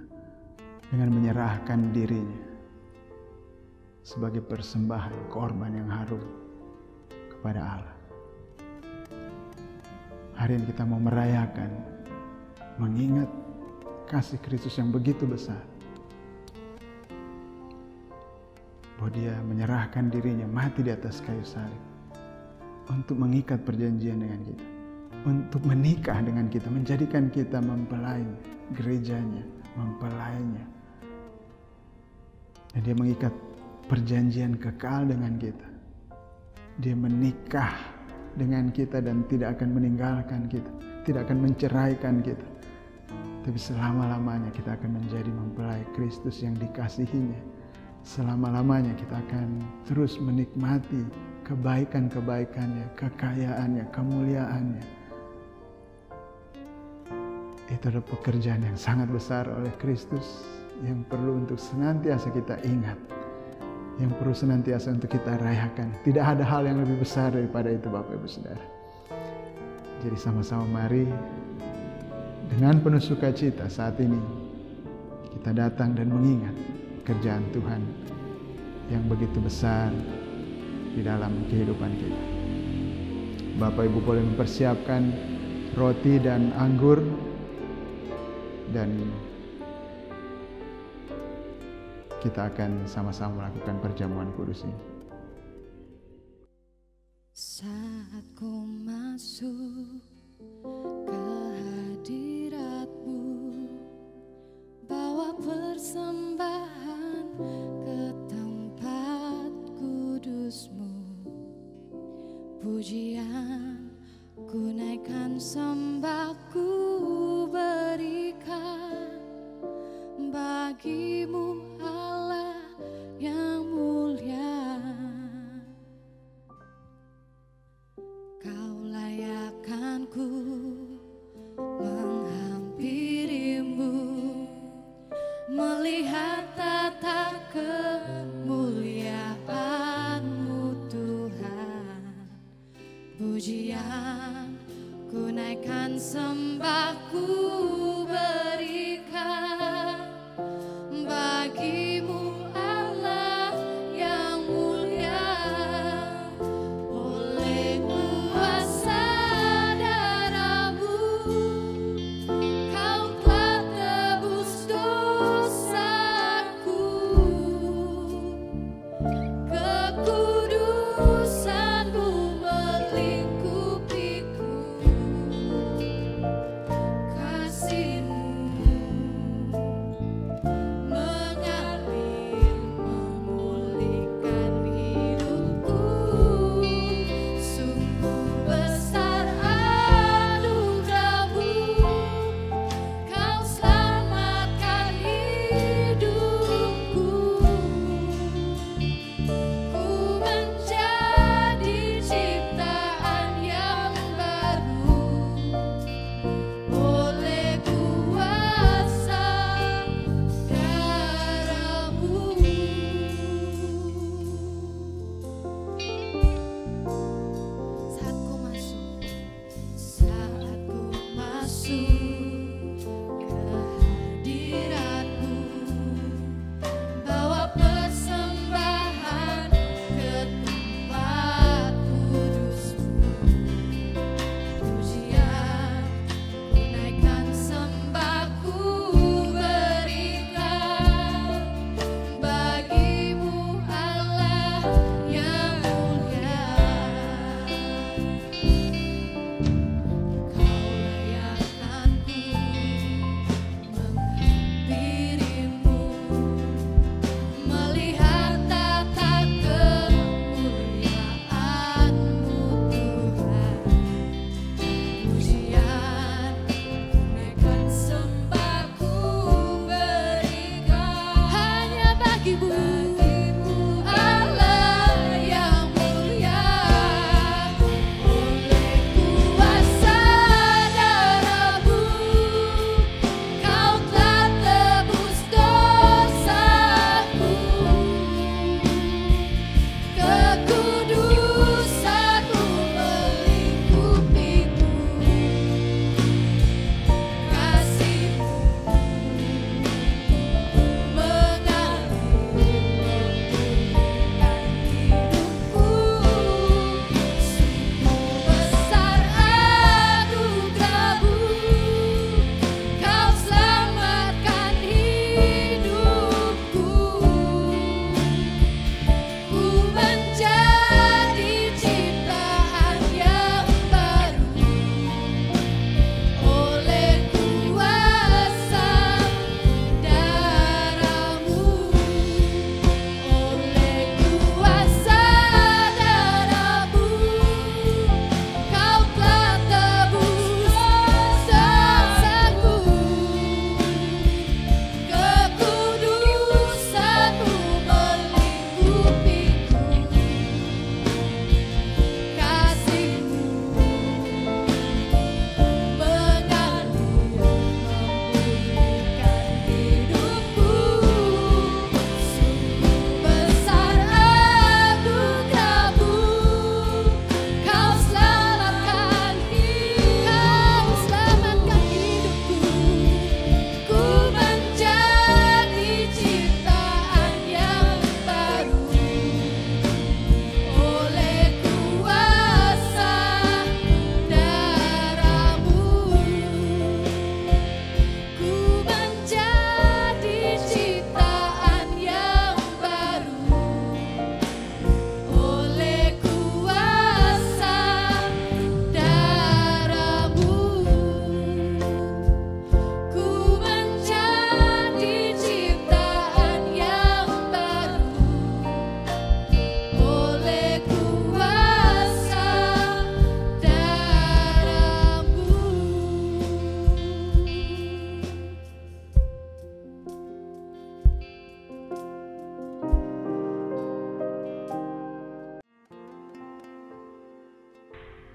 dengan menyerahkan dirinya sebagai persembahan, korban yang harum kepada Allah. Hari ini kita mau merayakan, mengingat kasih Kristus yang begitu besar, bahwa Dia menyerahkan dirinya, mati di atas kayu salib untuk mengikat perjanjian dengan kita, untuk menikah dengan kita, menjadikan kita mempelai gerejanya, mempelainya. Dan Dia mengikat perjanjian kekal dengan kita. Dia menikah dengan kita dan tidak akan meninggalkan kita, tidak akan menceraikan kita. Tapi selama-lamanya kita akan menjadi mempelai Kristus yang dikasihinya. Selama-lamanya kita akan terus menikmati kebaikan-kebaikannya, kekayaannya, kemuliaannya. Itu adalah pekerjaan yang sangat besar oleh Kristus, yang perlu untuk senantiasa kita ingat, yang perlu senantiasa untuk kita rayakan. Tidak ada hal yang lebih besar daripada itu Bapak Ibu Saudara. Jadi sama-sama mari dengan penuh sukacita saat ini kita datang dan mengingat kerjaan Tuhan yang begitu besar di dalam kehidupan kita. Bapak Ibu boleh mempersiapkan roti dan anggur, dan kita akan sama-sama melakukan perjamuan kudus ini. Saat ku masuk ke hadirat-Mu, bawa persembahan ke tempat kudus-Mu, pujian ku naikkan, sembah ku berikan bagi-Mu Allah yang mulia.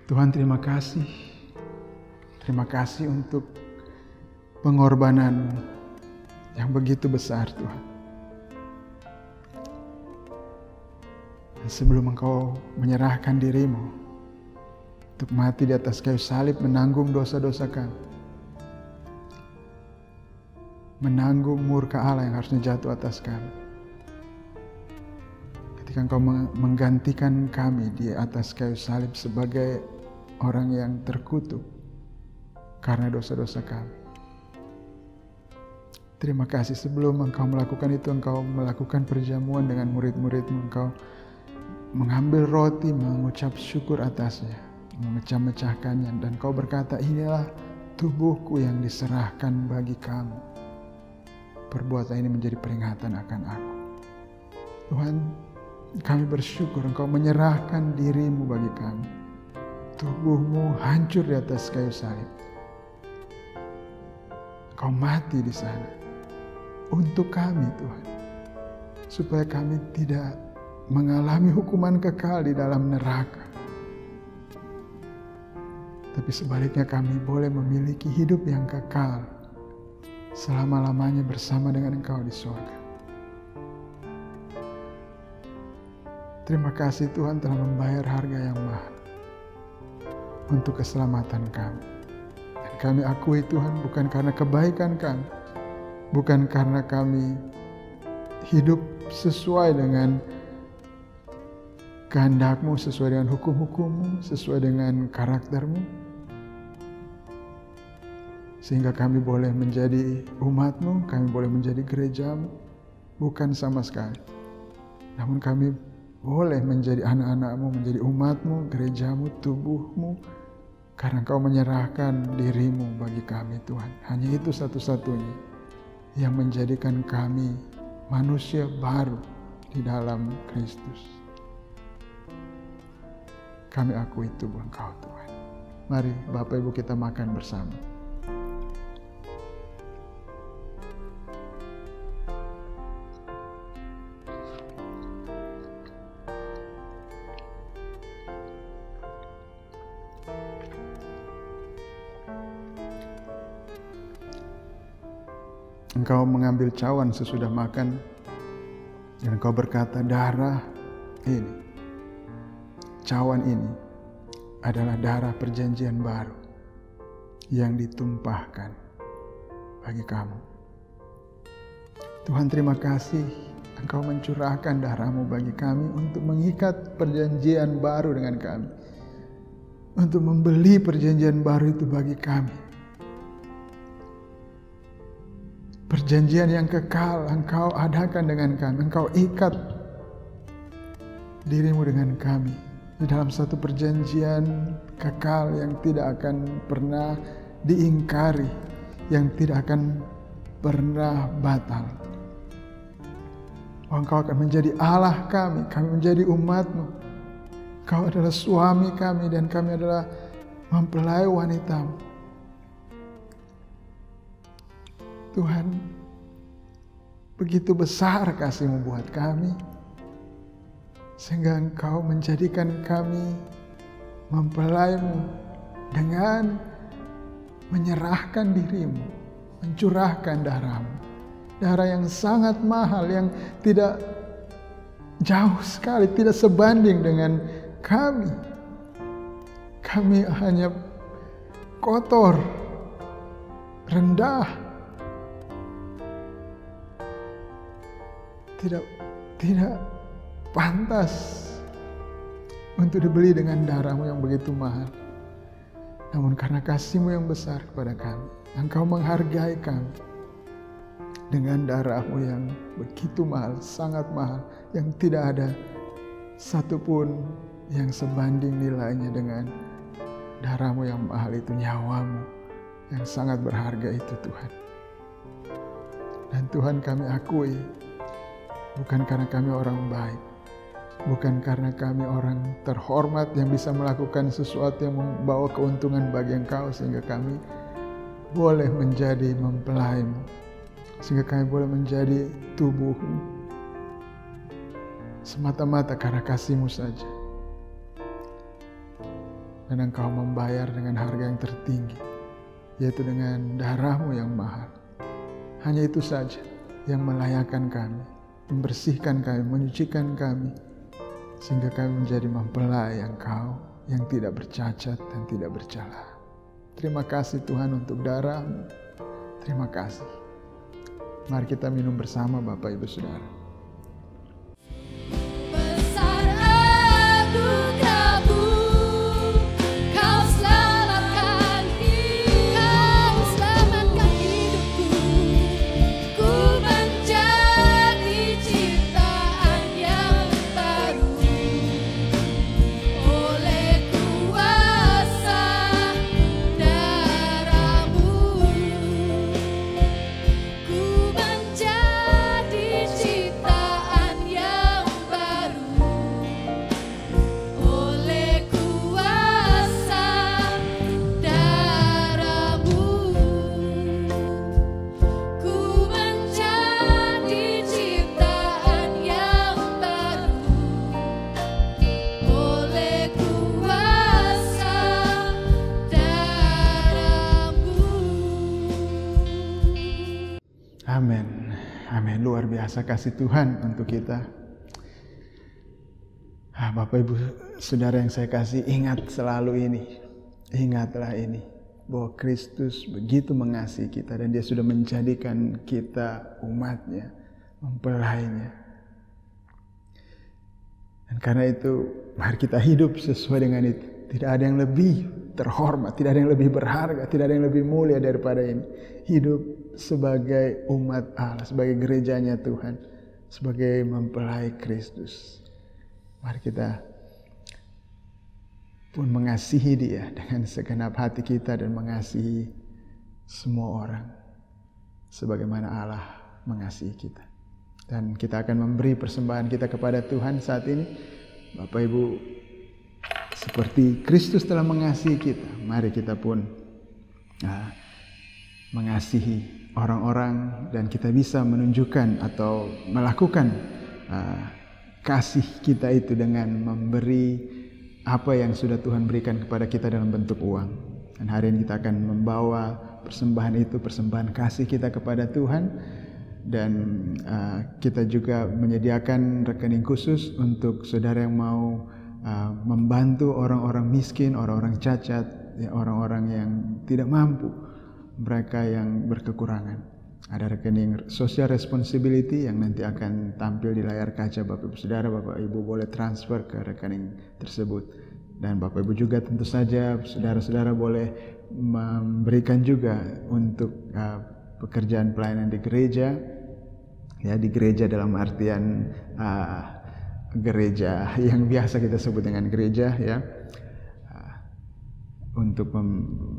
Tuhan, terima kasih. Terima kasih untuk pengorbanan-Mu yang begitu besar, Tuhan. Dan sebelum Engkau menyerahkan diri-Mu untuk mati di atas kayu salib, menanggung dosa-dosa kami, menanggung murka Allah yang harusnya jatuh atas kami, ketika Engkau menggantikan kami di atas kayu salib sebagai orang yang terkutuk karena dosa-dosa kami. Terima kasih, sebelum Engkau melakukan itu, Engkau melakukan perjamuan dengan murid-murid-Mu. Engkau mengambil roti, mengucap syukur atasnya, memecah-mecahkannya, dan Kau berkata, inilah tubuhku yang diserahkan bagi kamu. Perbuatan ini menjadi peringatan akan aku. Tuhan, kami bersyukur Engkau menyerahkan diri-Mu bagi kami. Tubuh-Mu hancur di atas kayu salib. Engkau mati di sana untuk kami, Tuhan, supaya kami tidak mengalami hukuman kekal di dalam neraka, tapi sebaliknya kami boleh memiliki hidup yang kekal selama-lamanya bersama dengan Engkau di surga. Terima kasih Tuhan telah membayar harga yang mahal untuk keselamatan kami. Dan kami akui Tuhan, bukan karena kebaikan kami, bukan karena kami hidup sesuai dengan kehendak-Mu, sesuai dengan hukum-hukum-Mu, sesuai dengan karakter-Mu, sehingga kami boleh menjadi umat-Mu, kami boleh menjadi gereja-Mu. Bukan sama sekali. Namun kami boleh menjadi anak-anak-Mu, menjadi umat-Mu, gereja-Mu, tubuh-Mu, karena Engkau menyerahkan diri-Mu bagi kami, Tuhan. Hanya itu satu-satunya yang menjadikan kami manusia baru di dalam Kristus. Kami akui tubuh Engkau, Tuhan. Mari Bapak Ibu kita makan bersama. Engkau mengambil cawan sesudah makan, dan Engkau berkata, darah ini, cawan ini adalah darah perjanjian baru yang ditumpahkan bagi kamu. Tuhan, terima kasih Engkau mencurahkan darah-Mu bagi kami untuk mengikat perjanjian baru dengan kami, untuk membeli perjanjian baru itu bagi kami. Perjanjian yang kekal Engkau adakan dengan kami. Engkau ikat diri-Mu dengan kami di dalam satu perjanjian kekal yang tidak akan pernah diingkari, yang tidak akan pernah batal. Engkau akan menjadi Allah kami, kami menjadi umat-Mu. Engkau adalah suami kami dan kami adalah mempelai wanita-Mu. Tuhan, begitu besar kasih-Mu buat kami, sehingga Engkau menjadikan kami mempelai-Mu dengan menyerahkan diri-Mu, mencurahkan darah-Mu. Darah yang sangat mahal, yang tidak jauh sekali, tidak sebanding dengan kami. Kami hanya kotor, rendah, tidak pantas untuk dibeli dengan darah-Mu yang begitu mahal. Namun karena kasih-Mu yang besar kepada kami, Engkau menghargai kami dengan darah-Mu yang begitu mahal, sangat mahal, yang tidak ada satupun yang sebanding nilainya dengan darah-Mu yang mahal itu, nyawa-Mu yang sangat berharga itu, Tuhan. Dan Tuhan, kami akui, bukan karena kami orang baik, bukan karena kami orang terhormat yang bisa melakukan sesuatu yang membawa keuntungan bagi Engkau sehingga kami boleh menjadi mempelai-Mu, sehingga kami boleh menjadi tubuh-Mu, semata-mata karena kasih-Mu saja. dan Engkau membayar dengan harga yang tertinggi, yaitu dengan darah-Mu yang mahal. Hanya itu saja yang melayakkan kami, membersihkan kami, menyucikan kami, sehingga kami menjadi mempelai Engkau yang tidak bercacat dan tidak bercela. Terima kasih Tuhan untuk darah-Mu. Terima kasih. Mari kita minum bersama Bapak Ibu Saudara. Besar anugerah-Mu, Kau selamatkan hidupku. Ku menjadi ciptaan yang baru oleh kuasa darah-Mu. Ku menjadi ciptaan yang baru oleh kuasa darah-Mu. Ku menjadi ciptaan yang baru oleh kuasa darah-Mu. Amin. Amin. Luar biasa kasih Tuhan untuk kita. Bapak Ibu Saudara yang saya kasih, ingat selalu ini. Ingatlah ini. Bahwa Kristus begitu mengasihi kita dan Dia sudah menjadikan kita umatnya, mempelainya. Dan karena itu mari kita hidup sesuai dengan itu. Tidak ada yang lebih terhormat, tidak ada yang lebih berharga, tidak ada yang lebih mulia daripada ini. Hidup sebagai umat Allah, sebagai gerejanya Tuhan, sebagai mempelai Kristus. Mari kita pun mengasihi Dia dengan segenap hati kita dan mengasihi semua orang sebagaimana Allah mengasihi kita. Dan kita akan memberi persembahan kita kepada Tuhan saat ini. Bapak Ibu, seperti Kristus telah mengasihi kita, mari kita pun mengasihi orang-orang dan kita bisa menunjukkan atau melakukan kasih kita itu dengan memberi apa yang sudah Tuhan berikan kepada kita dalam bentuk uang. Dan hari ini kita akan membawa persembahan itu, persembahan kasih kita kepada Tuhan. Dan kita juga menyediakan rekening khusus untuk saudara yang mau membantu orang-orang miskin, orang-orang cacat, ya, orang-orang yang tidak mampu, mereka yang berkekurangan. Ada rekening social responsibility yang nanti akan tampil di layar kaca. Bapak Ibu Saudara, Bapak Ibu boleh transfer ke rekening tersebut. Dan Bapak Ibu juga tentu saja saudara-saudara boleh memberikan juga untuk pekerjaan pelayanan di gereja. Ya, di gereja dalam artian gereja yang biasa kita sebut dengan gereja, ya. Untuk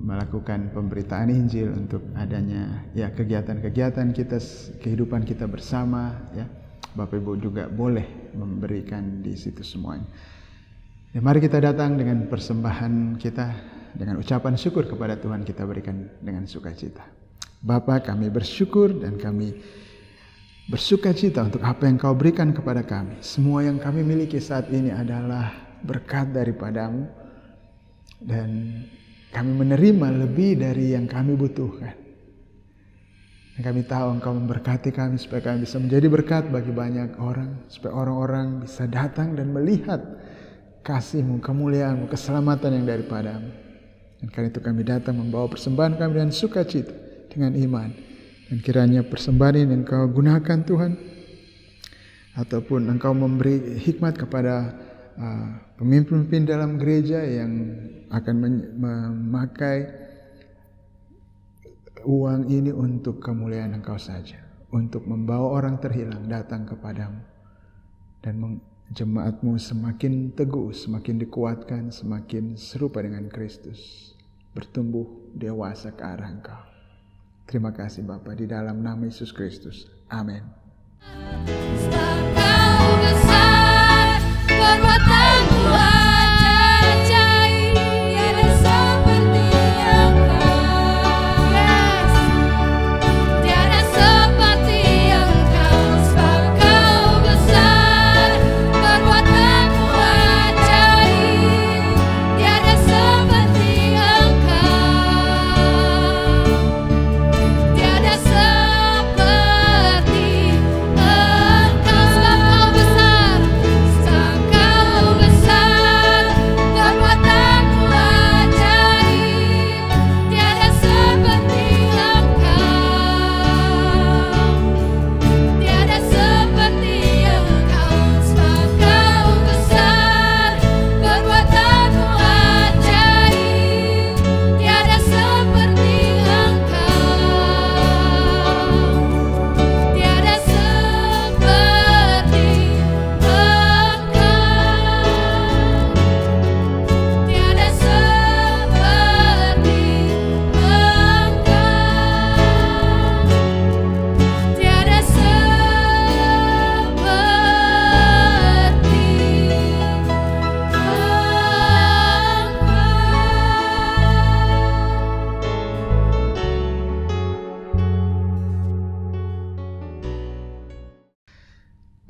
melakukan pemberitaan Injil, untuk adanya ya kegiatan-kegiatan kita, kehidupan kita bersama, ya. Bapak Ibu juga boleh memberikan di situ semuanya. Ya, mari kita datang dengan persembahan kita, dengan ucapan syukur kepada Tuhan, kita berikan dengan sukacita. Bapa, kami bersyukur dan kami bersukacita untuk apa yang Kau berikan kepada kami. Semua yang kami miliki saat ini adalah berkat daripada-Mu. Dan kami menerima lebih dari yang kami butuhkan. Dan kami tahu Engkau memberkati kami supaya kami bisa menjadi berkat bagi banyak orang. Supaya orang-orang bisa datang dan melihat kasih-Mu, kemuliaan-Mu, keselamatan yang daripada-Mu. Dan karena itu kami datang membawa persembahan kami dengan sukacita, dengan iman. Dan kiranya persembahan ini Engkau gunakan Tuhan. Ataupun Engkau memberi hikmat kepada pemimpin-pemimpin dalam gereja yang akan memakai uang ini untuk kemuliaan Engkau saja, untuk membawa orang terhilang datang kepadamu, dan jemaat-Mu semakin teguh, semakin dikuatkan, semakin serupa dengan Kristus, bertumbuh dewasa ke arah Engkau. Terima kasih Bapa, di dalam nama Yesus Kristus. Amin. Kau besar, perbuatan-Mu ajaib, tiada seperti Engkau. Tiada seperti Engkau, sebab Kau besar, perbuatan-Mu ajaib, tiada seperti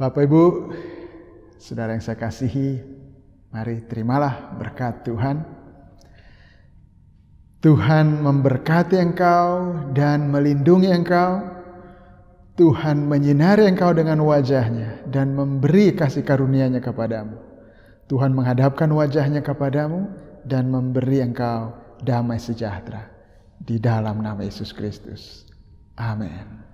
Bapak Ibu, saudara yang saya kasihi, mari terimalah berkat Tuhan. Tuhan memberkati engkau dan melindungi engkau. Tuhan menyinari engkau dengan wajah-Nya dan memberi kasih karunia-Nya kepadamu. Tuhan menghadapkan wajah-Nya kepadamu dan memberi engkau damai sejahtera. Di dalam nama Yesus Kristus. Amin.